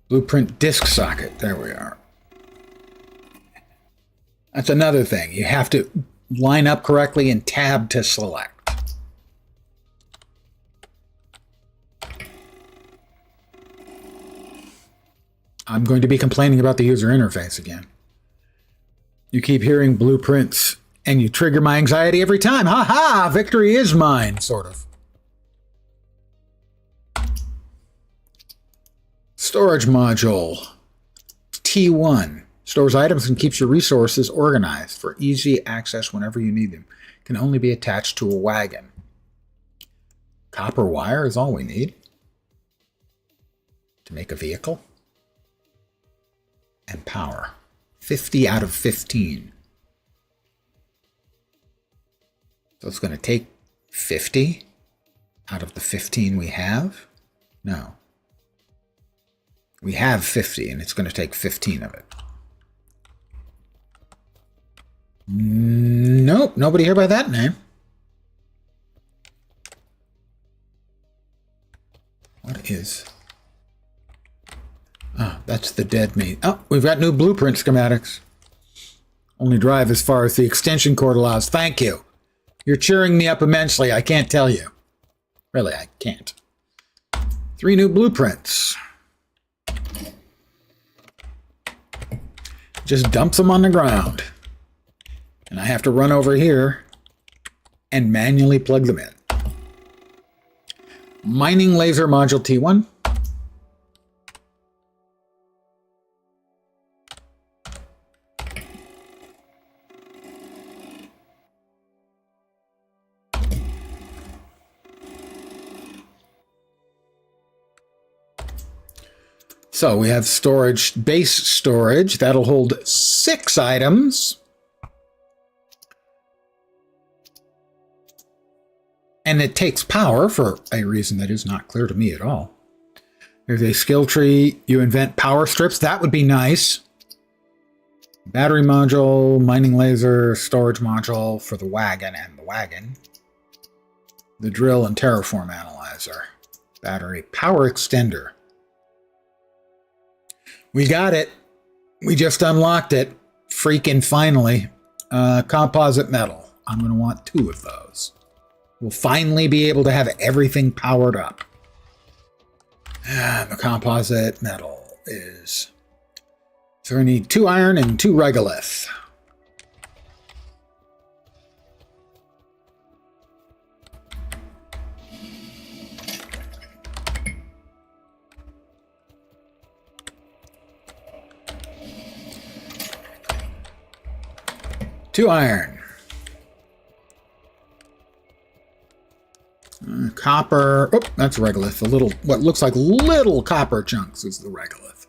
Blueprint disk socket. There we are. That's another thing. You have to line up correctly and tab to select. I'm going to be complaining about the user interface again. You keep hearing blueprints and you trigger my anxiety every time. Ha ha! Victory is mine, sort of. Storage module. T1. Stores items and keeps your resources organized for easy access whenever you need them. Can only be attached to a wagon. Copper wire is all we need to make a vehicle. And power. 50 out of 15. So it's going to take 50 out of the 15 we have? No. We have 50, and it's going to take 15 of it. Nope, nobody here by that name. What is... Oh, that's the dead meat. Oh, we've got new blueprint schematics. Only drive as far as the extension cord allows. Thank you. You're cheering me up immensely. I can't tell you. Really, I can't. 3 new blueprints. just dumps them on the ground. And I have to run over here and manually plug them in. Mining laser module T1. So we have storage, base storage. That'll hold 6 items. And it takes power for a reason that is not clear to me at all. There's a skill tree. You invent power strips. That would be nice. Battery module, mining laser, storage module for the wagon and the wagon. The drill and terraform analyzer. Battery power extender. We got it. We just unlocked it. Freaking finally. Composite metal. I'm going to want 2 of those. We'll finally be able to have everything powered up. And the composite metal is... So we need 2 iron and 2 regolith. Two iron. Copper. Oh, that's regolith. The little, what looks like little copper chunks is the regolith.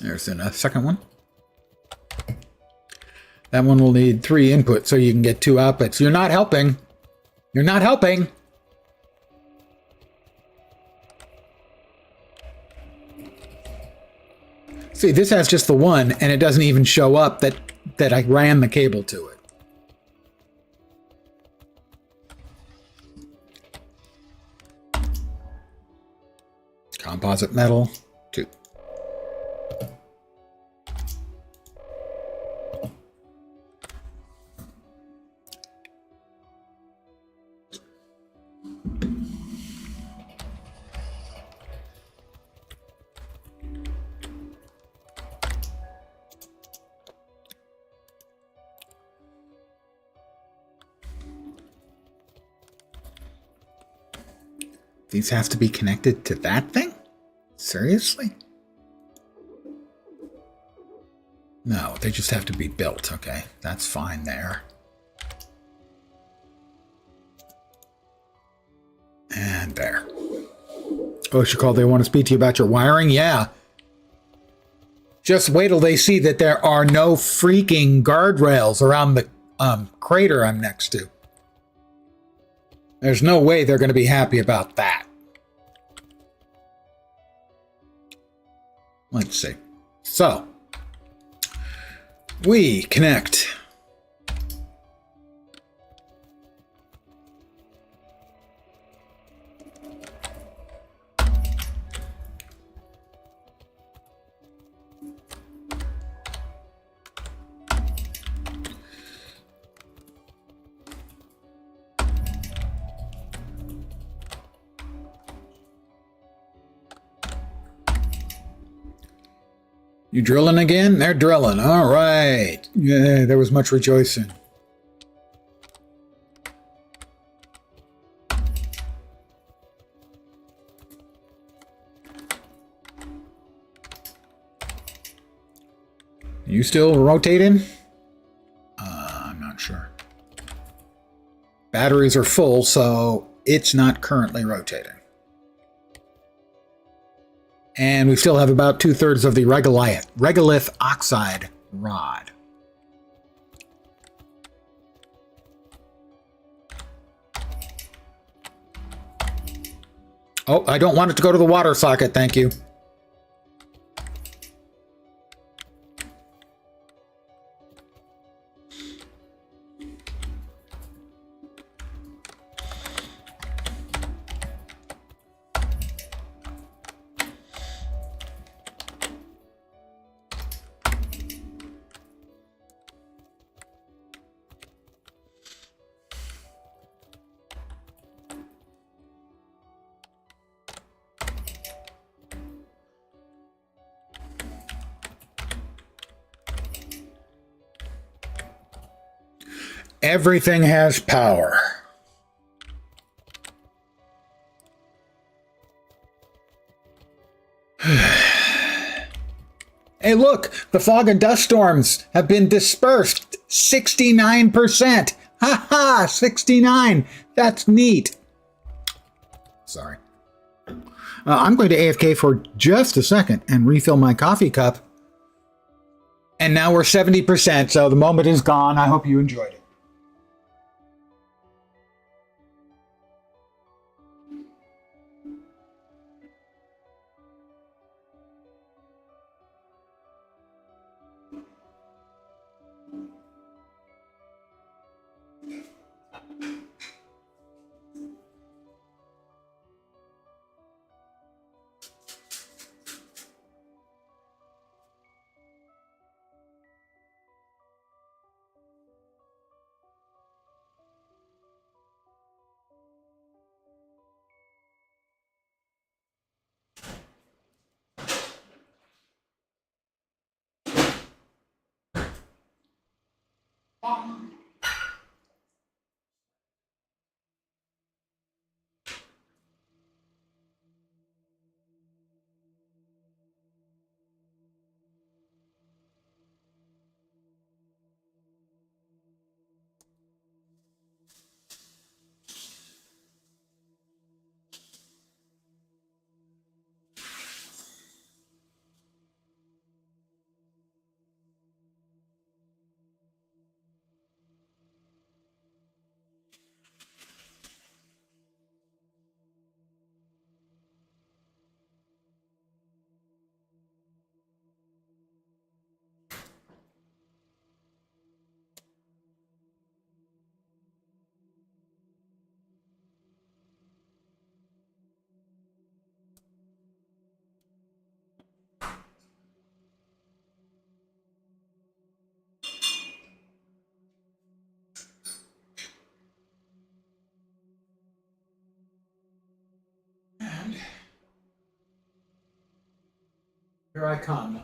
There's a second one. That one will need 3 inputs so you can get 2 outputs. You're not helping. You're not helping. See, this has just the one, and it doesn't even show up that I ran the cable to it. Composite metal, 2. These have to be connected to that thing? Seriously? No, they just have to be built. Okay, that's fine there. And there. Oh, she called. They want to speak to you about your wiring? Yeah. Just wait till they see that there are no freaking guardrails around the crater I'm next to. There's no way they're going to be happy about that. Let's see. So, we connect. You drilling again? They're drilling. All right. Yeah, there was much rejoicing. You still rotating? I'm not sure. Batteries are full, so it's not currently rotating. And we still have about 2/3 of the regolith oxide rod. Oh, I don't want it to go to the water socket, thank you. Everything has power. Hey, look, the fog and dust storms have been dispersed. 69%. Ha ha, 69. That's neat. Sorry. I'm going to AFK for just a second and refill my coffee cup. And now we're 70%, so the moment is gone. I hope you enjoyed it. And here I come,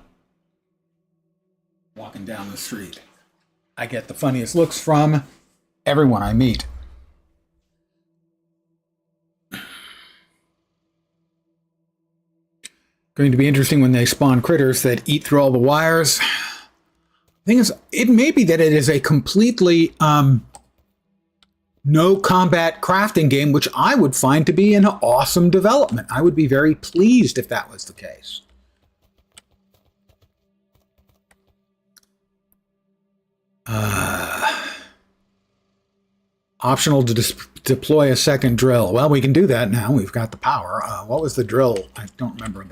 walking down the street. I get the funniest looks from everyone I meet. Going to be interesting when they spawn critters that eat through all the wires. The thing is, it may be that it is a completely no combat crafting game, which I would find to be an awesome development. I would be very pleased if that was the case. Optional to deploy a second drill. Well, we can do that now. We've got the power. What was the drill? I don't remember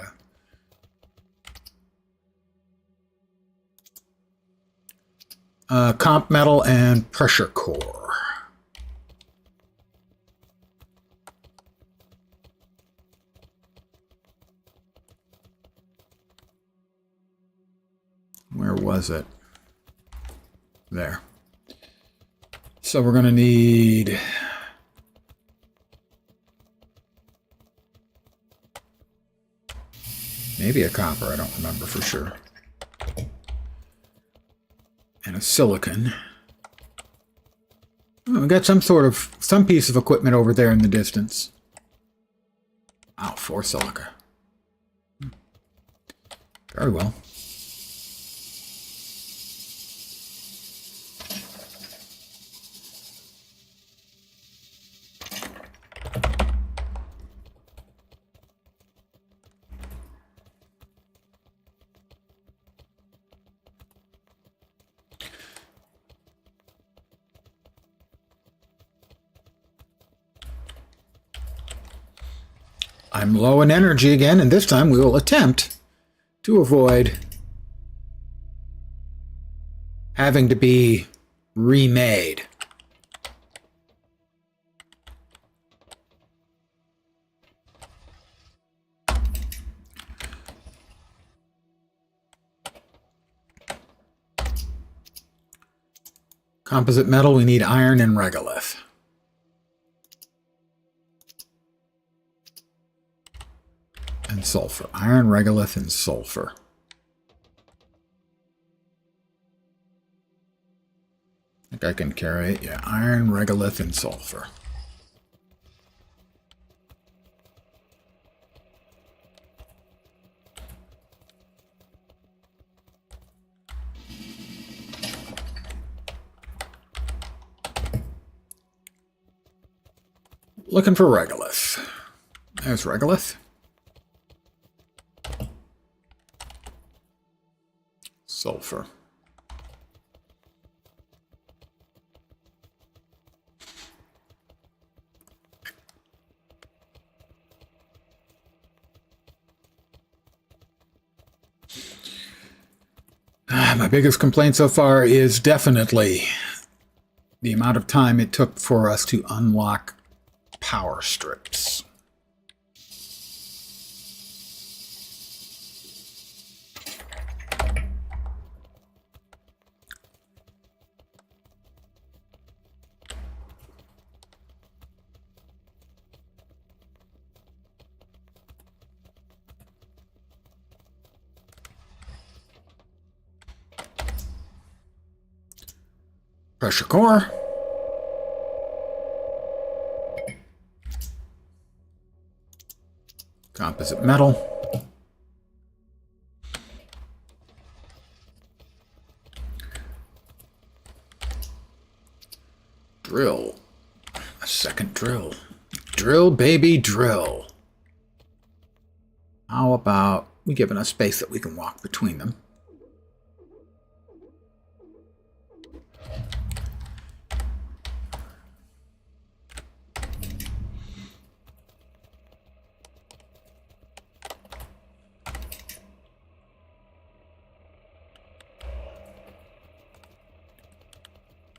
the... comp metal and pressure core. Where was it? There. So we're going to need... maybe a copper, I don't remember for sure. And a silicon. Oh, we got some piece of equipment over there in the distance. Oh, 4 silica. Very well. I'm low in energy again, and this time we will attempt to avoid having to be remade. Composite metal, we need iron and regolith. And sulfur. Iron, regolith, and sulfur. think I can carry it. Yeah, iron, regolith, and sulfur. Looking for regolith. There's regolith. Sulfur. My biggest complaint so far is definitely the amount of time it took for us to unlock power strips. Pressure core. Composite metal. Drill. A second drill. Drill, baby, drill. How about we give enough space that we can walk between them?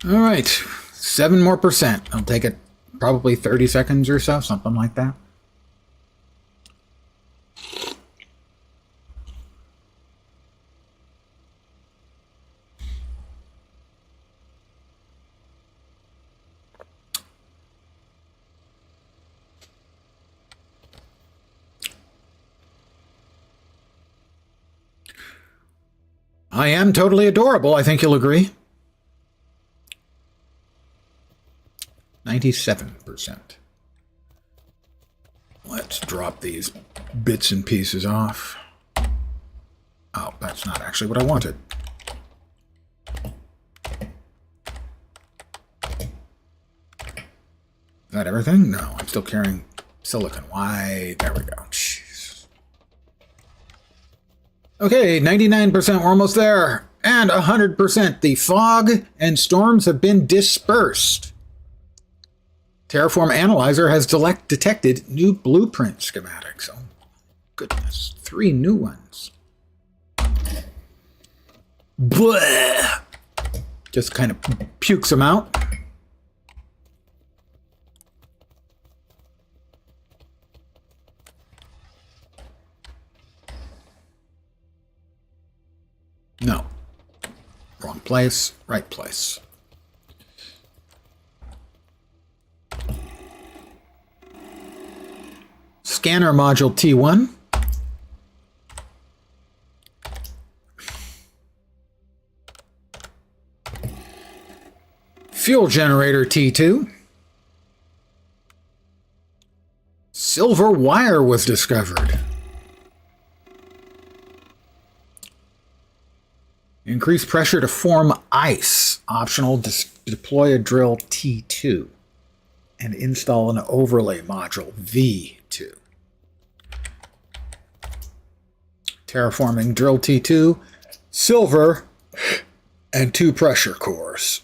All right, 7 more percent. I'll take it probably 30 seconds or so, something like that. I am totally adorable, I think you'll agree. 97%. Let's drop these bits and pieces off. Oh, that's not actually what I wanted. Is that everything? No, I'm still carrying silicon. Why? There we go. Jeez. Okay, 99%, we're almost there. And 100%, the fog and storms have been dispersed. Terraform Analyzer has detected new blueprint schematics. Oh, goodness. 3 new ones. Blech. Just kind of pukes them out. No. Wrong place, right place. Scanner module T1. Fuel generator T2. Silver wire was discovered. Increase pressure to form ice. Optional, deploy a drill T2. And install an overlay module V2. Terraforming drill T2, silver, and 2 pressure cores.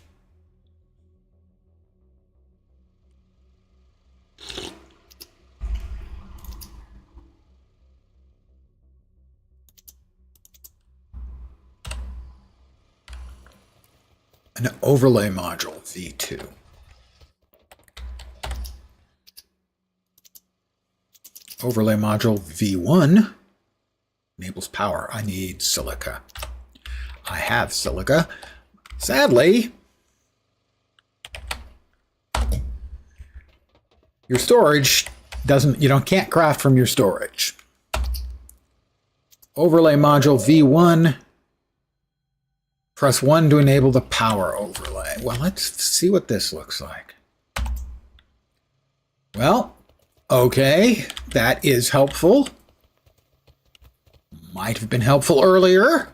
An overlay module V2. Overlay module V1 enables power. I need silica. I have silica. Sadly, your storage can't craft from your storage. Overlay module V1 Press 1 to enable the power overlay. Well, let's see what this looks like. Well, okay, that is helpful. Might have been helpful earlier.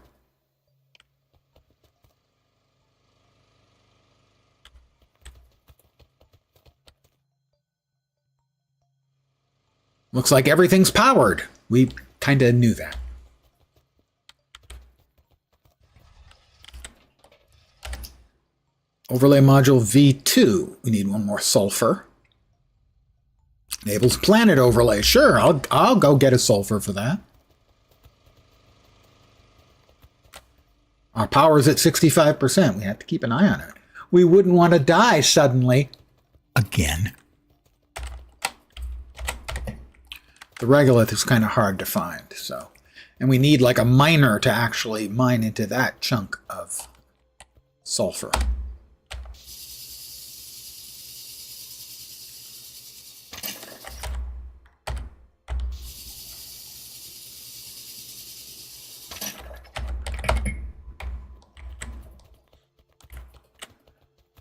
Looks like everything's powered. We kind of knew that. Overlay module V2. We need one more sulfur. Enables planet overlay. Sure, I'll go get a sulfur for that. Our power is at 65%. We have to keep an eye on it. We wouldn't want to die suddenly again. The regolith is kind of hard to find, so. And we need like a miner to actually mine into that chunk of sulfur.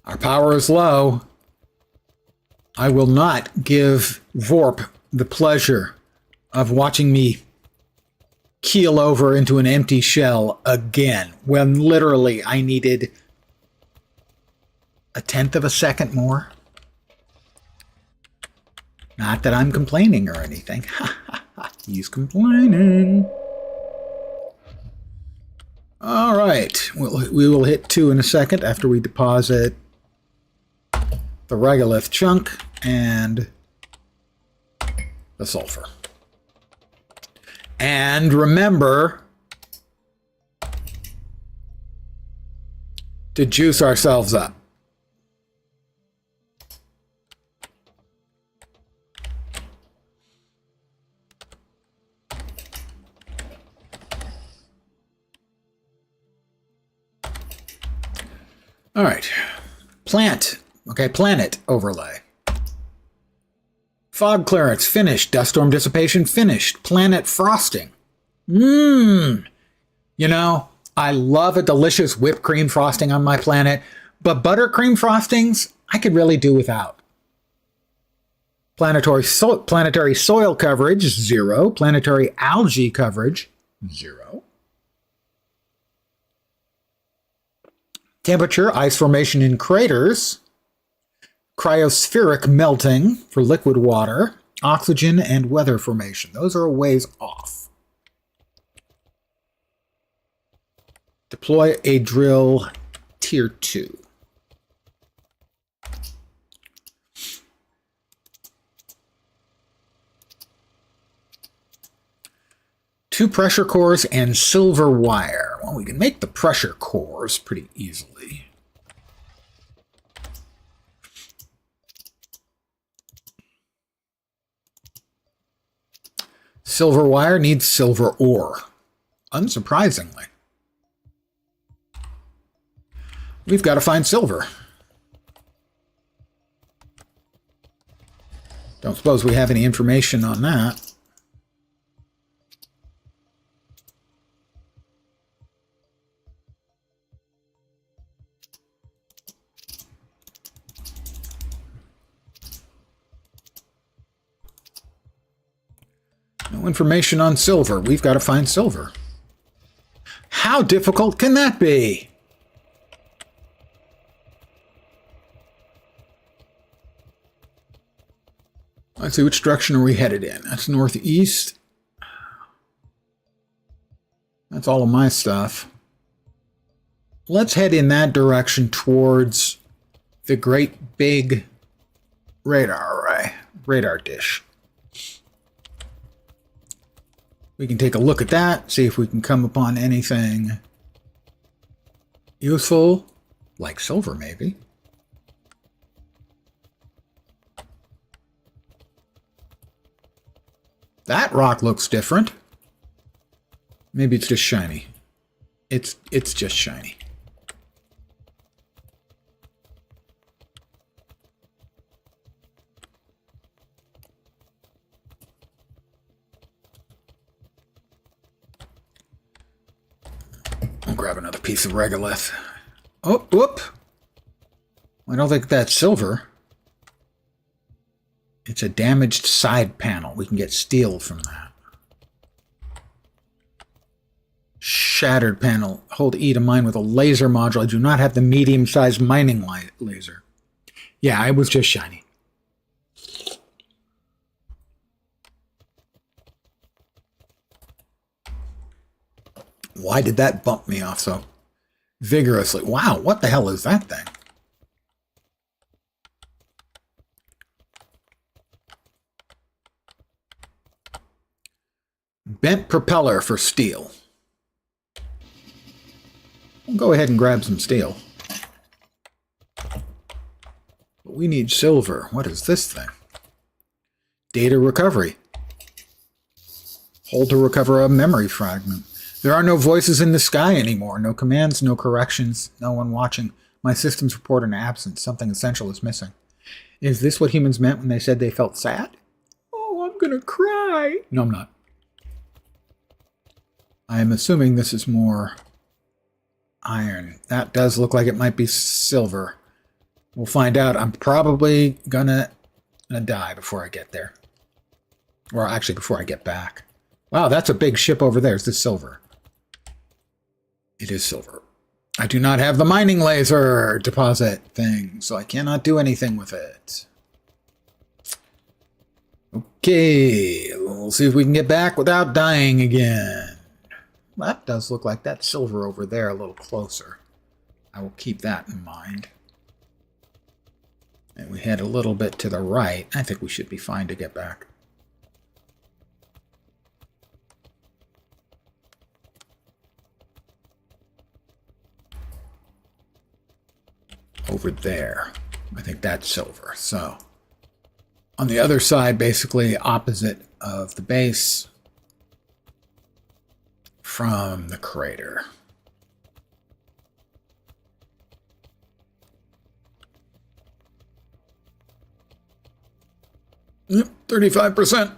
Our power is low. I will not give Vorp the pleasure of watching me keel over into an empty shell again, when literally I needed 1/10 of a second more. Not that I'm complaining or anything. He's complaining. All right, we will hit 2 in a second after we deposit the regolith chunk and the sulfur. And remember to juice ourselves up. All right, planet overlay. Fog clearance finished, dust storm dissipation finished, planet frosting. You know, I love a delicious whipped cream frosting on my planet, but buttercream frostings I could really do without. Planetary soil coverage, 0. Planetary algae coverage, 0. Temperature, ice formation in craters. Cryospheric melting for liquid water. Oxygen and weather formation. Those are a ways off. Deploy a drill tier 2. Two pressure cores and silver wire. Well, we can make the pressure cores pretty easily. Silver wire needs silver ore, unsurprisingly. We've got to find silver. Don't suppose we have any information on that. No information on silver. We've got to find silver. How difficult can that be? Let's see, which direction are we headed in? That's northeast. That's all of my stuff. Let's head in that direction towards the great big radar array, radar dish. We can take a look at that, see if we can come upon anything useful, like silver maybe. That rock looks different. Maybe it's just shiny. It's just shiny. I'll grab another piece of regolith. Oh, whoop! I don't think that's silver. It's a damaged side panel. We can get steel from that. Shattered panel. Hold E to mine with a laser module. I do not have the medium-sized mining laser. Yeah, it was just shiny. Why did that bump me off so vigorously? Wow, what the hell is that thing? Bent propeller for steel. We'll go ahead and grab some steel. But we need silver. What is this thing? Data recovery. Hold to recover a memory fragment. There are no voices in the sky anymore. No commands, no corrections, no one watching. My systems report an absence. Something essential is missing. Is this what humans meant when they said they felt sad? Oh, I'm gonna cry. No, I'm not. I am assuming this is more iron. That does look like it might be silver. We'll find out. I'm probably gonna die before I get there. Or actually, before I get back. Wow, that's a big ship over there. Is this silver? It is silver. I do not have the mining laser deposit thing, so I cannot do anything with it. Okay, we'll see if we can get back without dying again. That does look like that silver over there a little closer. I will keep that in mind. And we head a little bit to the right. I think we should be fine to get back. Over there. I think that's silver. So, on the other side, basically opposite of the base from the crater. Yep, 35%.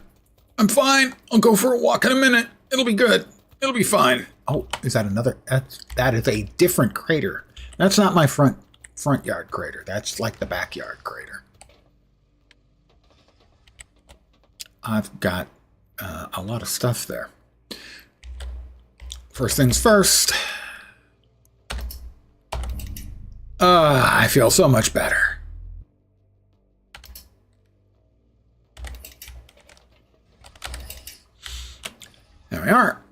I'm fine. I'll go for a walk in a minute. It'll be good. It'll be fine. Oh, is that another? That is a different crater. That's not my front yard crater. That's like the backyard crater. I've got a lot of stuff there. First things first. I feel so much better. There we are.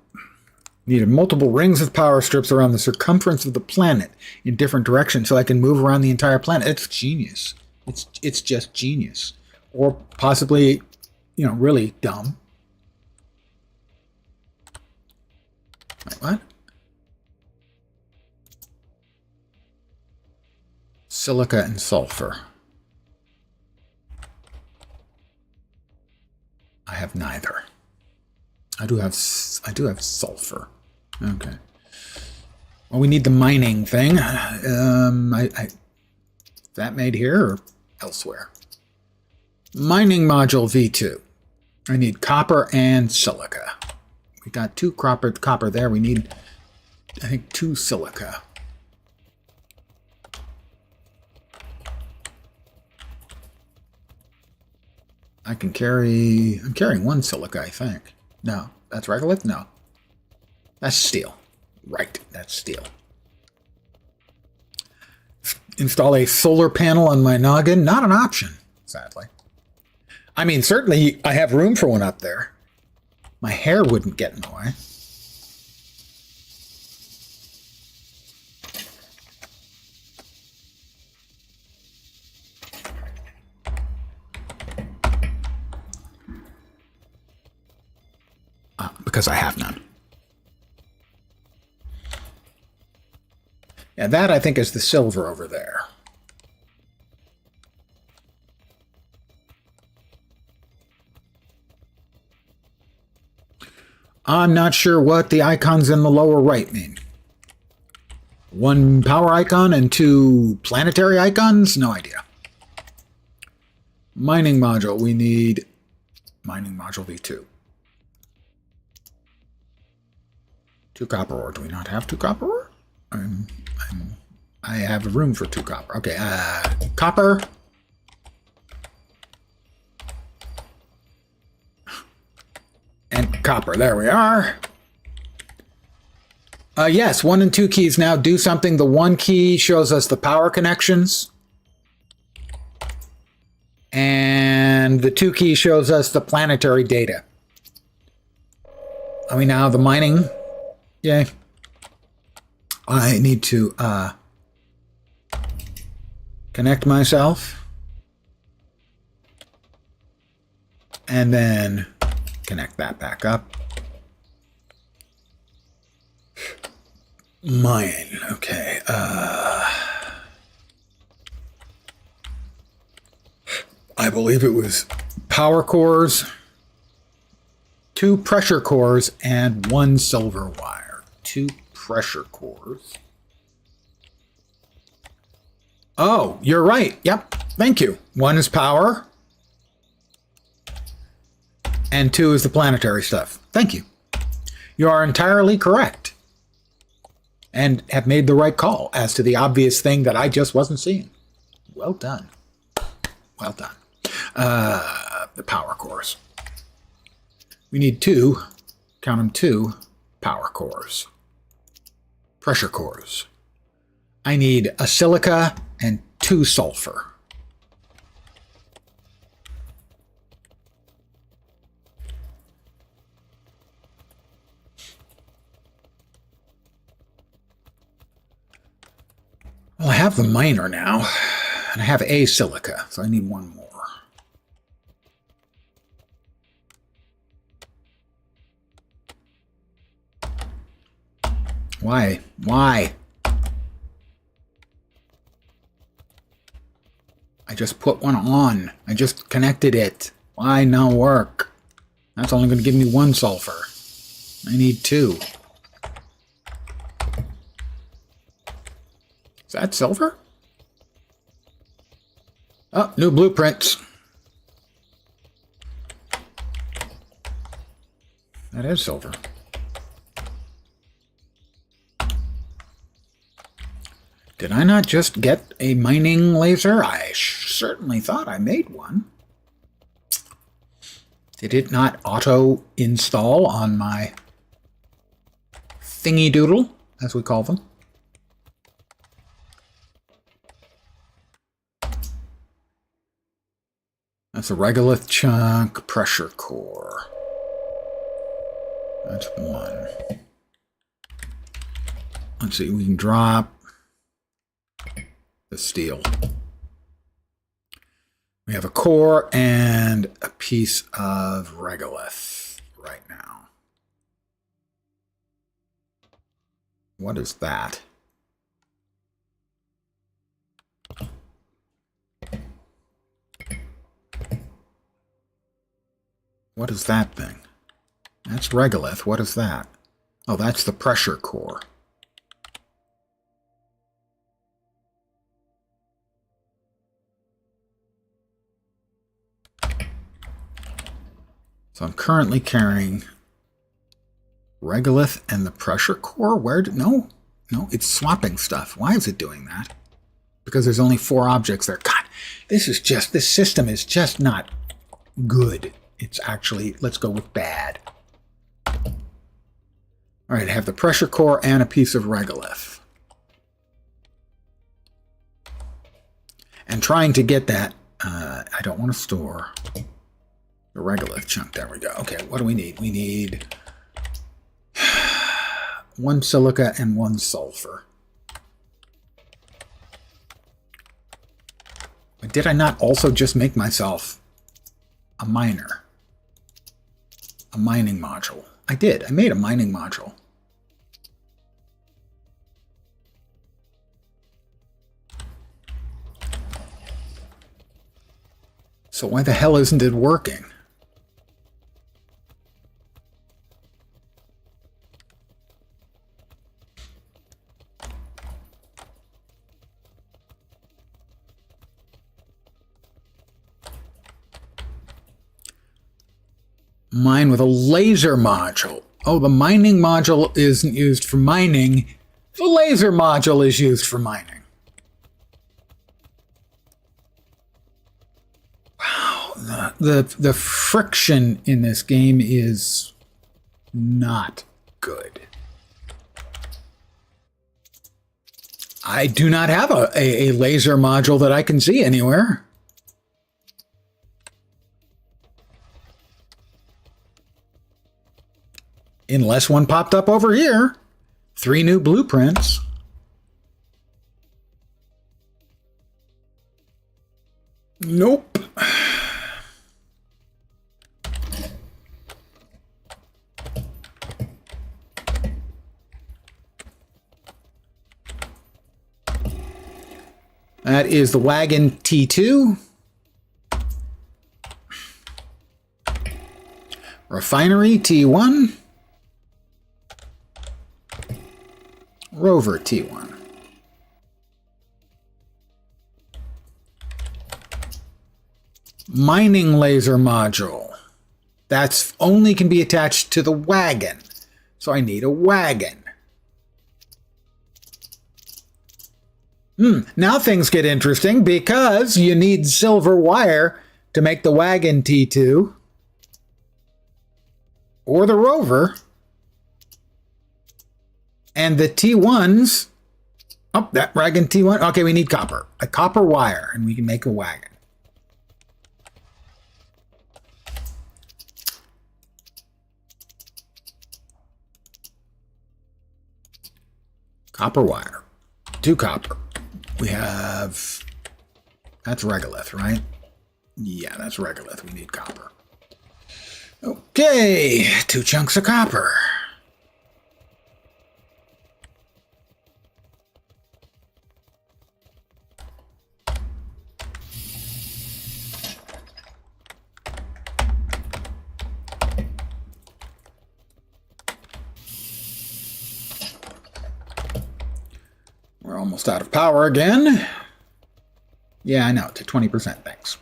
Needed multiple rings of power strips around the circumference of the planet in different directions so I can move around the entire planet. It's genius. It's just genius. Or possibly, you know, really dumb. Wait, what? Silica and sulfur. I have neither. I do have sulfur. Okay. Well, we need the mining thing. Is that made here or elsewhere? Mining module V2. I need copper and silica. We got 2 copper there. We need, I think, 2 silica. I'm carrying 1 silica, I think. No, that's regolith? No. That's steel. Right, that's steel. Install a solar panel on my noggin? Not an option, sadly. I mean, certainly I have room for one up there. My hair wouldn't get in the way. Because I have none. Yeah, that I think is the silver over there. I'm not sure what the icons in the lower right mean. 1 power icon and 2 planetary icons? No idea. Mining module. We need mining module V2. 2 copper ore. Do we not have 2 copper ore? I'm, I have a room for 2 copper. Okay, copper. And copper. There we are. Yes, 1 and 2 keys now do something. The 1 key shows us the power connections. And the 2 key shows us the planetary data. I mean, now the mining. Yay. I need to connect myself. And then connect that back up. Mine. Okay. I believe it was power cores, 2 pressure cores, and 1 silver wire. 2 pressure cores. Oh, you're right. Yep. Thank you. 1 is power, and 2 is the planetary stuff. Thank you. You are entirely correct. And have made the right call as to the obvious thing that I just wasn't seeing. Well done. Well done. The power cores. We need 2, count them 2, power cores. Pressure cores. I need a silica and 2 sulfur. Well, I have the miner now, and I have a silica, so I need 1 more. Why? Why? I just put 1 on. I just connected it. Why no work? That's only going to give me 1 sulfur. I need 2. Is that silver? Oh, new blueprints. That is silver. Did I not just get a mining laser? I certainly thought I made one. Did it not auto-install on my thingy doodle, as we call them? That's a regolith chunk, pressure core. That's 1. Let's see, we can drop the steel. We have a core and a piece of regolith right now. What is that? What is that thing? That's regolith. What is that? Oh, that's the pressure core. So I'm currently carrying regolith and the pressure core. Where did... No, it's swapping stuff. Why is it doing that? Because there's only 4 objects there. God, this system is just not good. It's actually, let's go with bad. All right, I have the pressure core and a piece of regolith. And trying to get that, I don't want to store the regolith chunk. There we go. Okay, what do we need? We need 1 silica and 1 sulfur. But did I not also just make myself a miner? A mining module. I did. I made a mining module. So why the hell isn't it working? Mine with a laser module. Oh, the mining module isn't used for mining. The laser module is used for mining. Wow, the friction in this game is not good. I do not have a laser module that I can see anywhere. Unless one popped up over here. 3 new blueprints. Nope. That is the wagon T2. Refinery T1. Rover T1. Mining laser module. That's only can be attached to the wagon. So I need a wagon. Now things get interesting because you need silver wire to make the wagon T2 or the rover. And the T1s, oh, that wagon T1, okay, we need copper. A copper wire, and we can make a wagon. Copper wire. 2 copper. We have, that's regolith, right? Yeah, that's regolith. We need copper. Okay, 2 chunks of copper. We're almost out of power again. Yeah, I know, to 20%, thanks.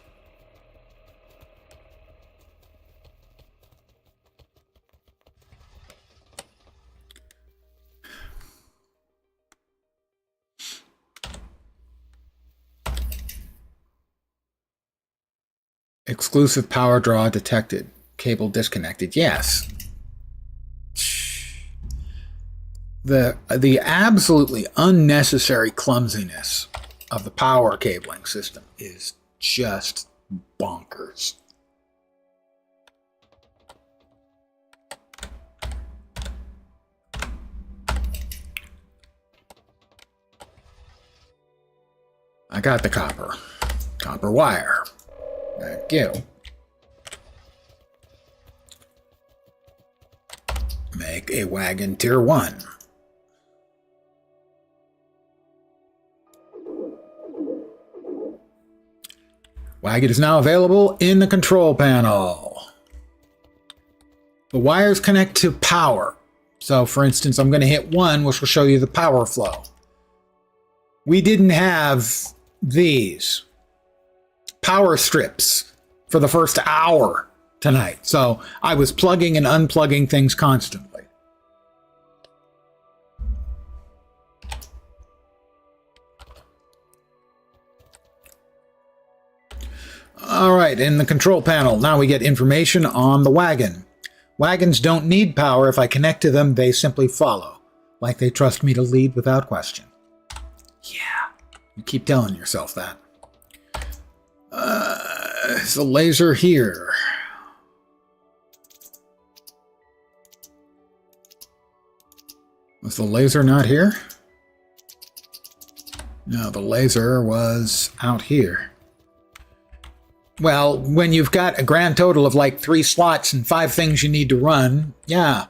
Exclusive power draw detected. Cable disconnected. Yes. The absolutely unnecessary clumsiness of the power cabling system is just bonkers. I got the copper. Copper wire. Thank you. Make a wagon tier 1. Wagon is now available in the control panel. The wires connect to power. So for instance, I'm going to hit 1, which will show you the power flow. We didn't have these power strips for the first hour tonight. So I was plugging and unplugging things constantly. All right, in the control panel, now we get information on the wagon. Wagons don't need power. If I connect to them, they simply follow, like they trust me to lead without question. Yeah, you keep telling yourself that. There's a laser here. Was the laser not here? No, the laser was out here. Well, when you've got a grand total of like 3 slots and 5 things you need to run, yeah,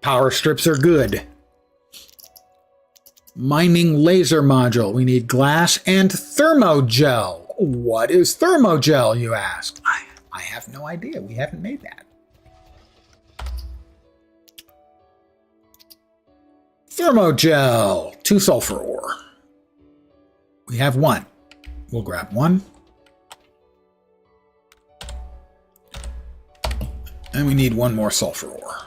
power strips are good. Mining laser module. We need glass and thermogel. What is thermogel, you ask? I have no idea. We haven't made that. Thermogel. 2 sulfur ore. We have 1. We'll grab 1. And we need 1 more sulfur ore.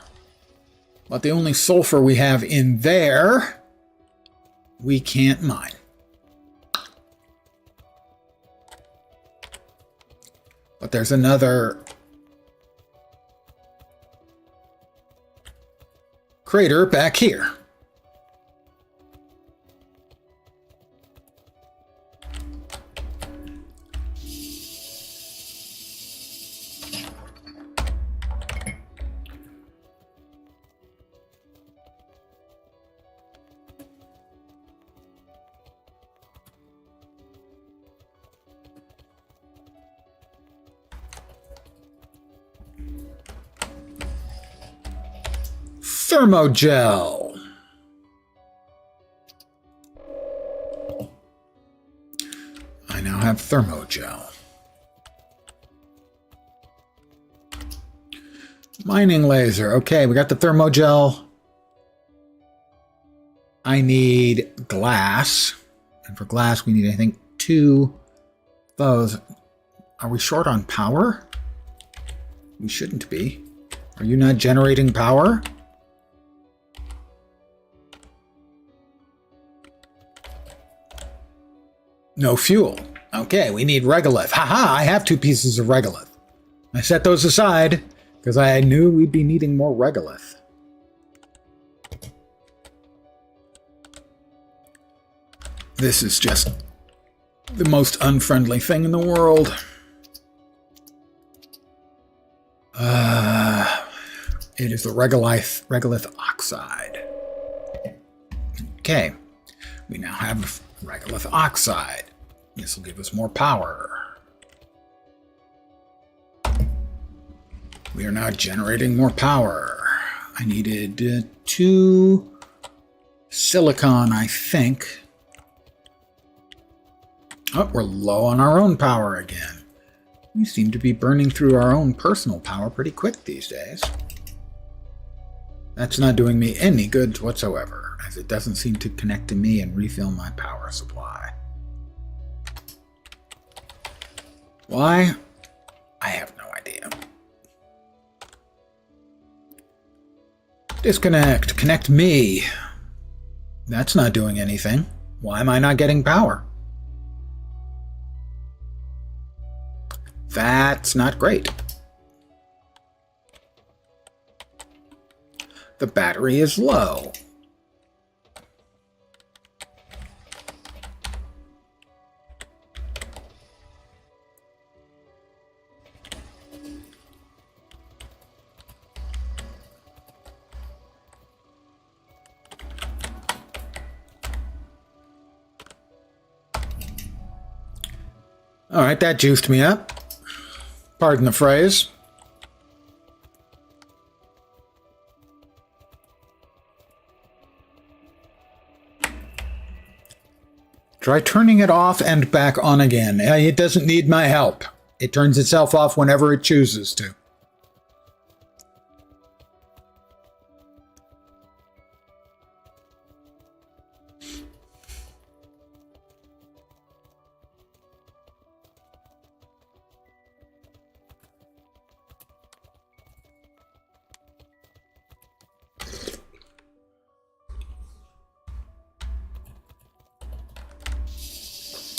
But the only sulfur we have in there we can't mine. But there's another crater back here. Thermogel. I now have thermogel. Mining laser. Okay, we got the thermogel. I need glass. And for glass, we need, I think, 2 of those. Are we short on power? We shouldn't be. Are you not generating power? No fuel. Okay, we need regolith. Haha, I have 2 pieces of regolith. I set those aside because I knew we'd be needing more regolith. This is just the most unfriendly thing in the world. It is the regolith oxide. Okay, we now have regolith oxide. This will give us more power. We are now generating more power. I needed 2 silicon, I think. Oh, we're low on our own power again. We seem to be burning through our own personal power pretty quick these days. That's not doing me any good whatsoever, as it doesn't seem to connect to me and refill my power supply. Why? I have no idea. Disconnect. Connect me. That's not doing anything. Why am I not getting power? That's not great. The battery is low. All right, that juiced me up. Pardon the phrase. Try turning it off and back on again. It doesn't need my help. It turns itself off whenever it chooses to.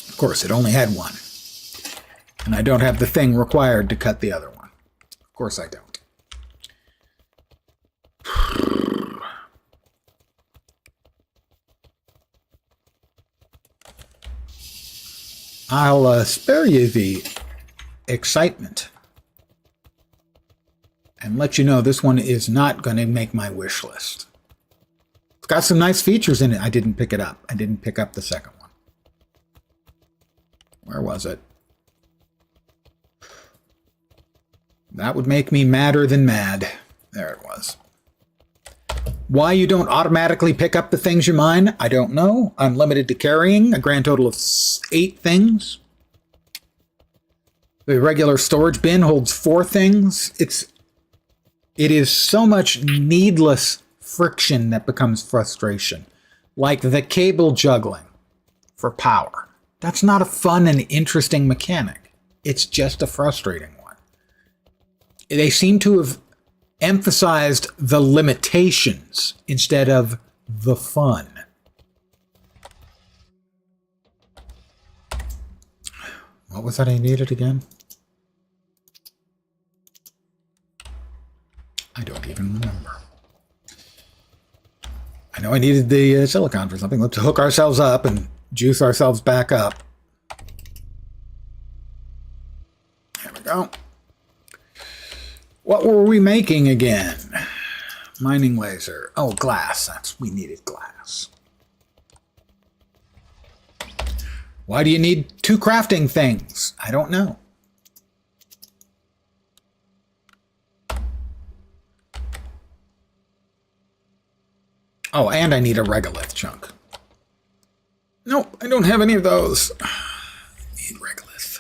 Of course, it only had one. And I don't have the thing required to cut the other one. Of course I don't. I'll spare you the excitement and let you know this one is not going to make my wish list. It's got some nice features in it. I didn't pick it up. I didn't pick up the second one. Where was it? That would make me madder than mad. There it was. Why you don't automatically pick up the things you mine, I don't know. I'm limited to carrying a grand total of 8 things. The regular storage bin holds 4 things. It is so much needless friction that becomes frustration. Like the cable juggling for power. That's not a fun and interesting mechanic. It's just a frustrating one. They seem to have emphasized the limitations instead of the fun. What was that I needed again? I don't even remember. I know I needed the silicon for something. Let's hook ourselves up and juice ourselves back up. There we go. What were we making again? Mining laser. Oh, glass. We needed glass. Why do you need 2 crafting things? I don't know. Oh, and I need a regolith chunk. Nope, I don't have any of those. I need regolith.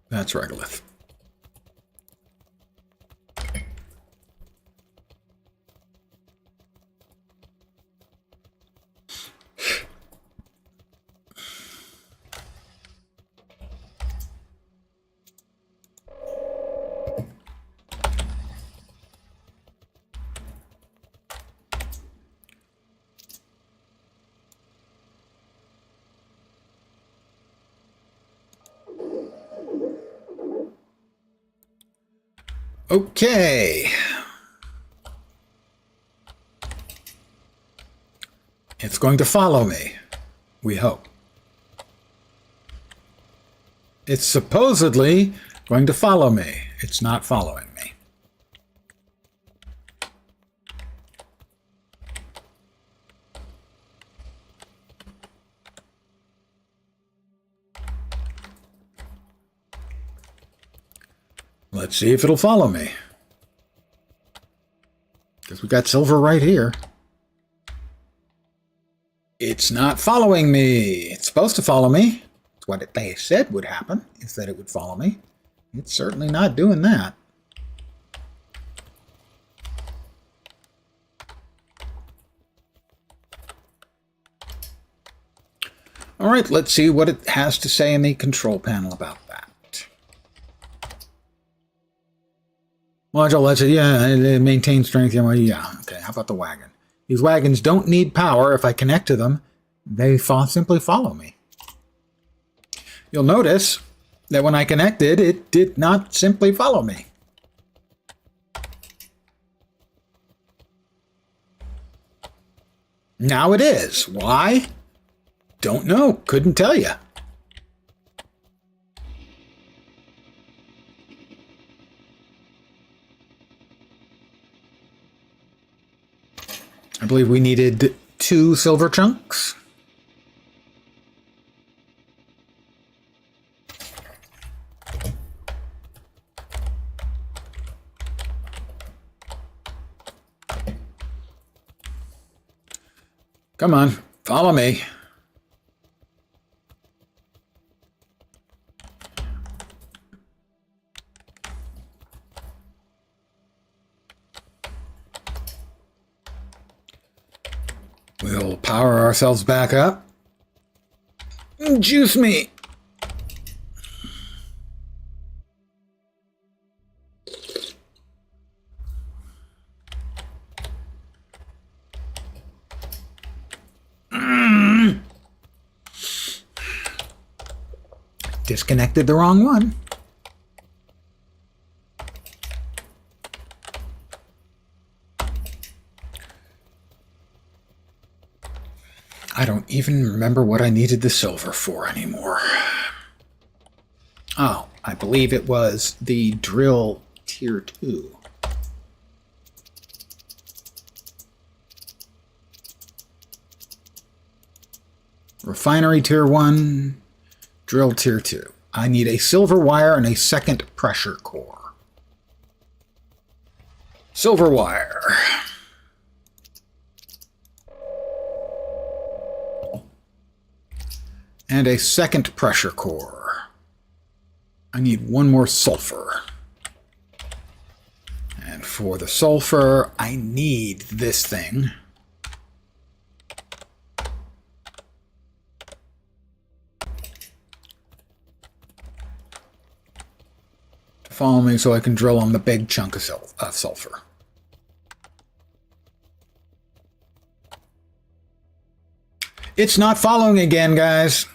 That's regolith. Okay. It's going to follow me. We hope. It's supposedly going to follow me. It's not following me. Let's see if it'll follow me. Because we got silver right here. It's not following me. It's supposed to follow me. It's what they said would happen, is that it would follow me. It's certainly not doing that. All right, let's see what it has to say in the control panel about that. Module, let's say, yeah, it maintains strength. Yeah, okay, how about the wagon? These wagons don't need power. If I connect to them, they simply follow me. You'll notice that when I connected, it did not simply follow me. Now it is. Why? Don't know. Couldn't tell you. I believe we needed 2 silver chunks. Come on, follow me. We'll power ourselves back up. Juice me. Disconnected the wrong one. I don't even remember what I needed the silver for anymore. Oh, I believe it was the drill tier 2. Refinery tier 1, drill tier 2. I need a silver wire and a second pressure core. Silver wire. And a second pressure core. I need 1 more sulfur. And for the sulfur, I need this thing. To follow me so I can drill on the big chunk of sulfur. It's not following again, guys.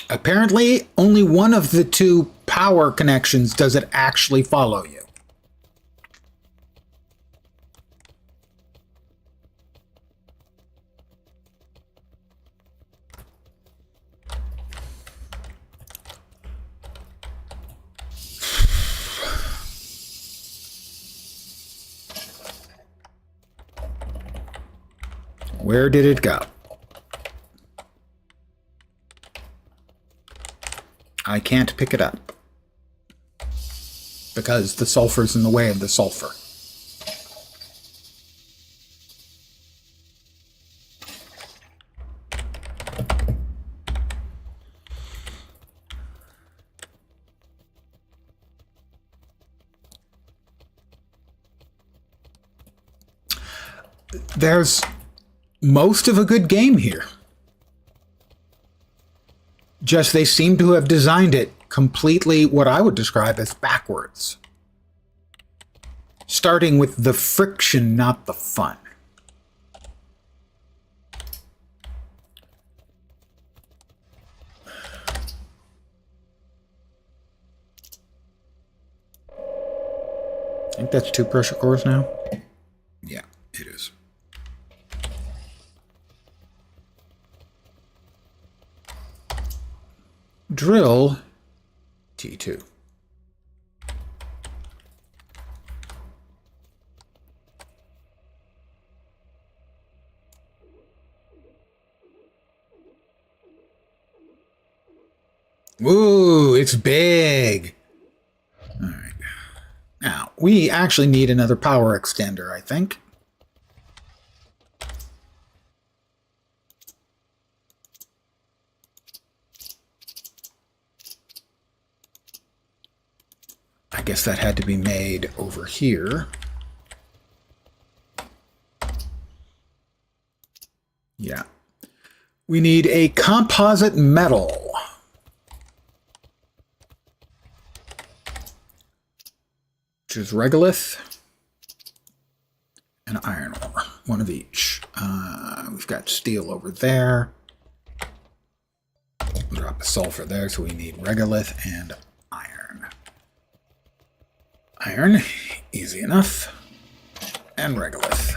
Apparently, only one of the two power connections does it actually follow you. Where did it go? I can't pick it up because the sulfur's in the way of the sulfur. There's most of a good game here. Just they seem to have designed it completely what I would describe as backwards. Starting with the friction, not the fun. I think that's 2 pressure cores now. Yeah, it is. Drill T2. Ooh, it's big. All right. Now, we actually need another power extender, I think. I guess that had to be made over here. Yeah. We need a composite metal. Which is regolith and iron ore. One of each. We've got steel over there. Drop a sulfur there, so we need regolith and iron. Iron, easy enough. And regolith.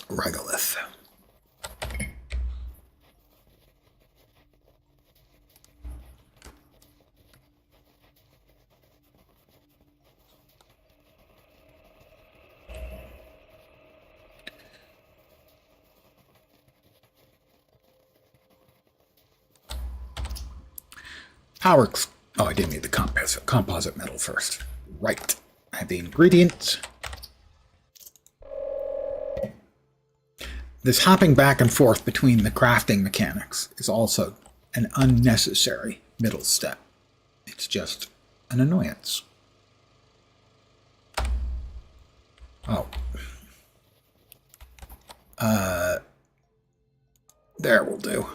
Regolith. Power. Oh, I didn't need the composite metal first. Right. I have the ingredients. This hopping back and forth between the crafting mechanics is also an unnecessary middle step. It's just an annoyance. Oh. There will do.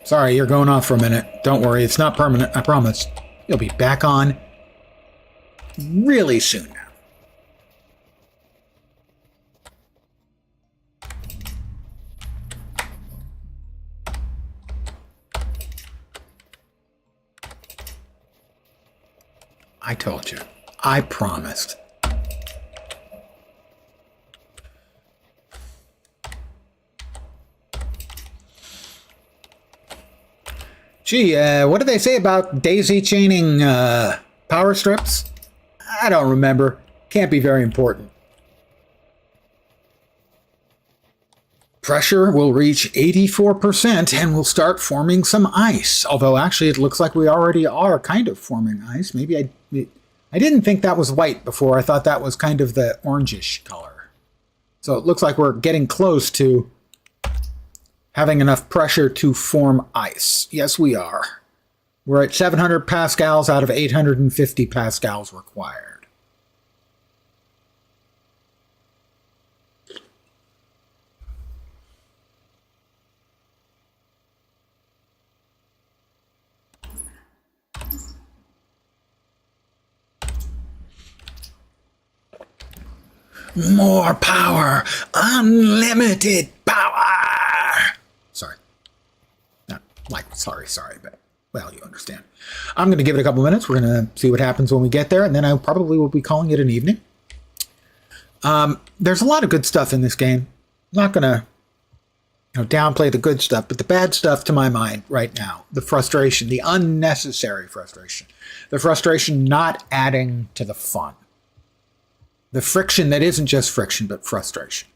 Sorry, you're going off for a minute. Don't worry, it's not permanent, I promise. You'll be back on really soon now. I told you. I promised. Gee, what did they say about daisy chaining power strips? I don't remember. Can't be very important. Pressure will reach 84% and we'll start forming some ice. Although actually it looks like we already are kind of forming ice. Maybe I didn't think that was white before. I thought that was kind of the orangish color. So it looks like we're getting close to having enough pressure to form ice. Yes, we are. We're at 700 pascals out of 850 pascals required. More power! Unlimited power! Sorry. Not like sorry, but well, you understand. I'm going to give it a couple minutes. We're going to see what happens when we get there, and then I probably will be calling it an evening. There's a lot of good stuff in this game. I'm not going to downplay the good stuff, but the bad stuff to my mind right now, the frustration, the unnecessary frustration, the frustration not adding to the fun. The friction that isn't just friction, but frustration.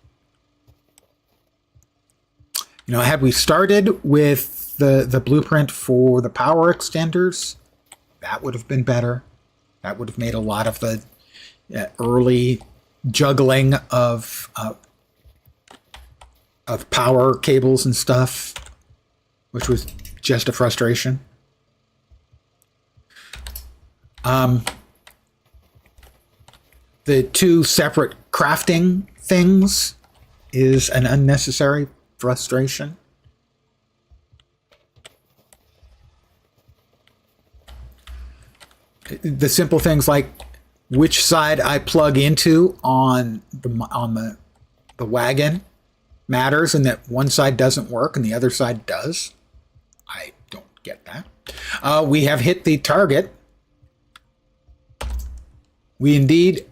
Had we started with the blueprint for the power extenders, that would have been better. That would have made a lot of the early juggling of power cables and stuff, which was just a frustration. The two separate crafting things is an unnecessary frustration. The simple things like which side I plug into on the wagon matters, and that one side doesn't work and the other side does. I don't get that. We have hit the target. We indeed.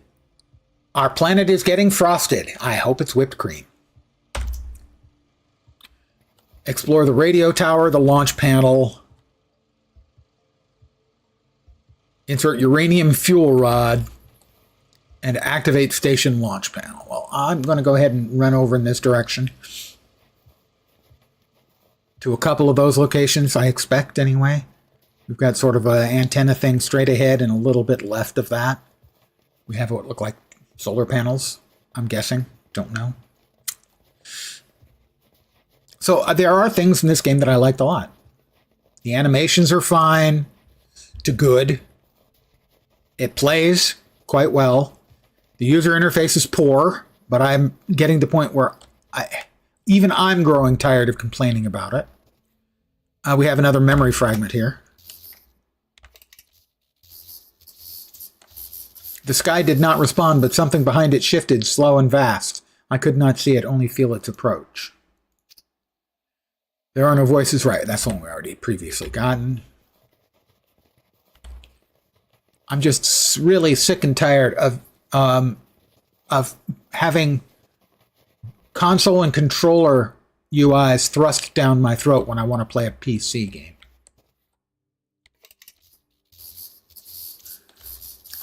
Our planet is getting frosted. I hope it's whipped cream. Explore the radio tower, the launch panel. Insert uranium fuel rod and activate station launch panel. Well, I'm going to go ahead and run over in this direction to a couple of those locations, I expect anyway. We've got sort of an antenna thing straight ahead and a little bit left of that. We have what look like solar panels, I'm guessing. Don't know. So there are things in this game that I liked a lot. The animations are fine to good. It plays quite well. The user interface is poor, but I'm getting to the point where even I'm growing tired of complaining about it. We have another memory fragment here. The sky did not respond, but something behind it shifted, slow and vast. I could not see it, only feel its approach. There are no voices. Right, that's the one we already previously gotten. I'm just really sick and tired of having console and controller UIs thrust down my throat when I want to play a PC game.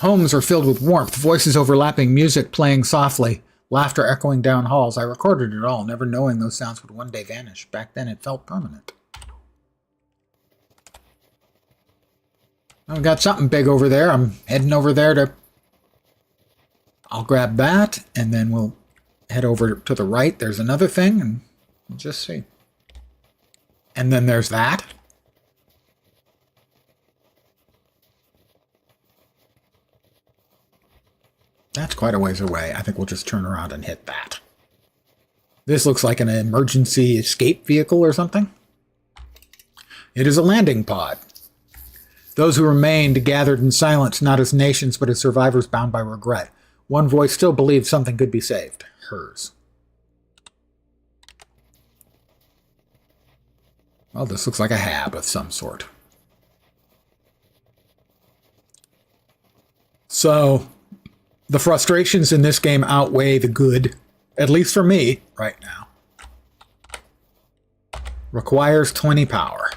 Homes are filled with warmth, voices overlapping, music playing softly, laughter echoing down halls. I recorded it all, never knowing those sounds would one day vanish. Back then it felt permanent. I've got something big over there. I'm heading over there to... I'll grab that, and then we'll head over to the right. There's another thing, and we'll just see. And then there's that. That's quite a ways away. I think we'll just turn around and hit that. This looks like an emergency escape vehicle or something. It is a landing pod. Those who remained gathered in silence, not as nations, but as survivors bound by regret. One voice still believed something could be saved. Hers. Well, this looks like a hab of some sort. So... the frustrations in this game outweigh the good, at least for me, right now. Requires 20 power.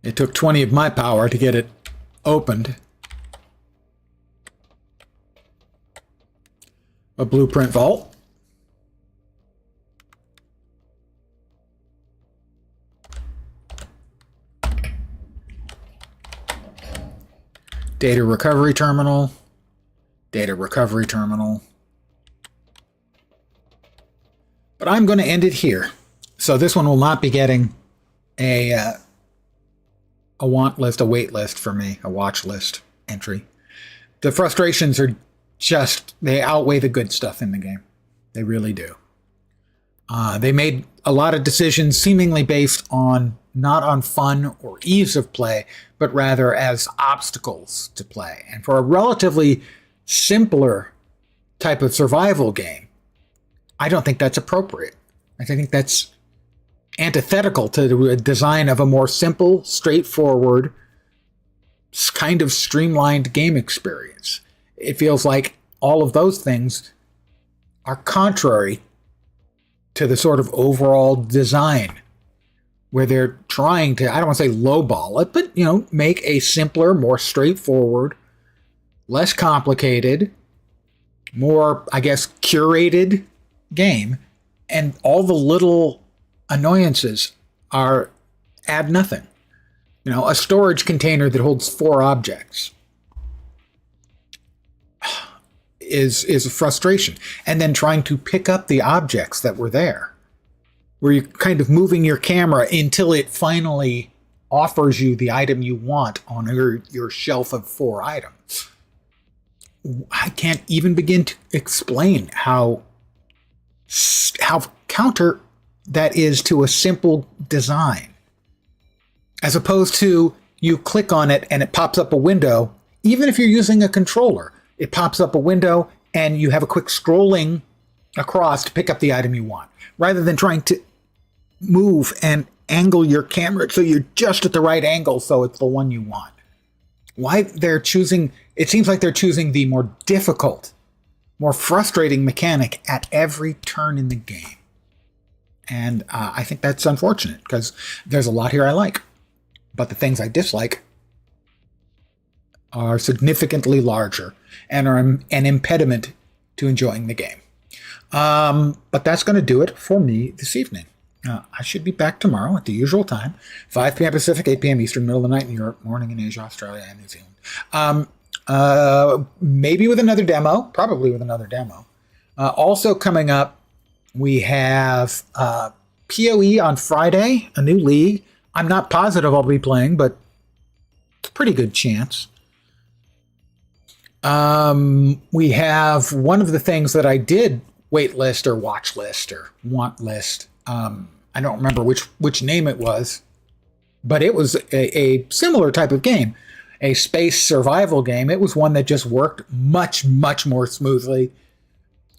It took 20 of my power to get it opened. A blueprint vault. Data recovery terminal. Data recovery terminal. But I'm going to end it here. So this one will not be getting a want list, a wait list for me, a watch list entry. The frustrations are just, they outweigh the good stuff in the game. They really do. They made a lot of decisions seemingly based on, not on fun or ease of play, but rather as obstacles to play. And for a relatively simpler type of survival game, I don't think that's appropriate. I think that's antithetical to the design of a more simple, straightforward, kind of streamlined game experience. It feels like all of those things are contrary to the sort of overall design, where they're trying to, I don't want to say lowball it, but, make a simpler, more straightforward, less complicated, more, I guess, curated game, and all the little annoyances add nothing. A storage container that holds 4 objects is a frustration. And then trying to pick up the objects that were there, where you're kind of moving your camera until it finally offers you the item you want on your shelf of 4 items. I can't even begin to explain how counter that is to a simple design. As opposed to, you click on it and it pops up a window. Even if you're using a controller, it pops up a window and you have a quick scrolling across to pick up the item you want, rather than trying to move and angle your camera so you're just at the right angle so it's the one you want. Why they're choosing, it seems like they're choosing the more difficult, more frustrating mechanic at every turn in the game. And I think that's unfortunate, because there's a lot here I like. But the things I dislike are significantly larger and are an impediment to enjoying the game. But that's going to do it for me this evening. I should be back tomorrow at the usual time, 5 p.m. Pacific, 8 p.m. Eastern, middle of the night in Europe, morning in Asia, Australia, and New Zealand. Maybe with another demo, probably with another demo. Also coming up, we have PoE on Friday, a new league. I'm not positive I'll be playing, but it's a pretty good chance. We have one of the things that I did wait list or watch list or want list. I don't remember which name it was, but it was a similar type of game, a space survival game. It was one that just worked much, much more smoothly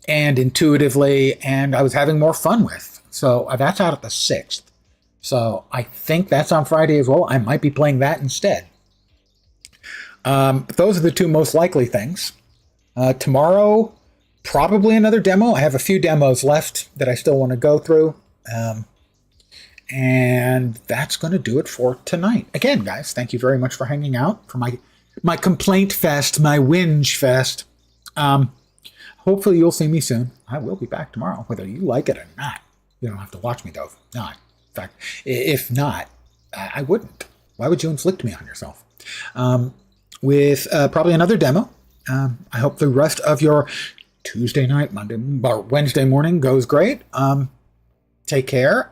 and intuitively, and I was having more fun with. So that's out at the 6th. So I think that's on Friday as well. I might be playing that instead. Those are the 2 most likely things. Tomorrow, probably another demo. I have a few demos left that I still want to go through. And that's going to do it for tonight. Again, guys, thank you very much for hanging out for my complaint fest, my whinge fest. Hopefully you'll see me soon. I will be back tomorrow, whether you like it or not. You don't have to watch me, though. Not. In fact, if not, I wouldn't. Why would you inflict me on yourself? With probably another demo. I hope the rest of your Tuesday night, Monday, or Wednesday morning goes great. Take care.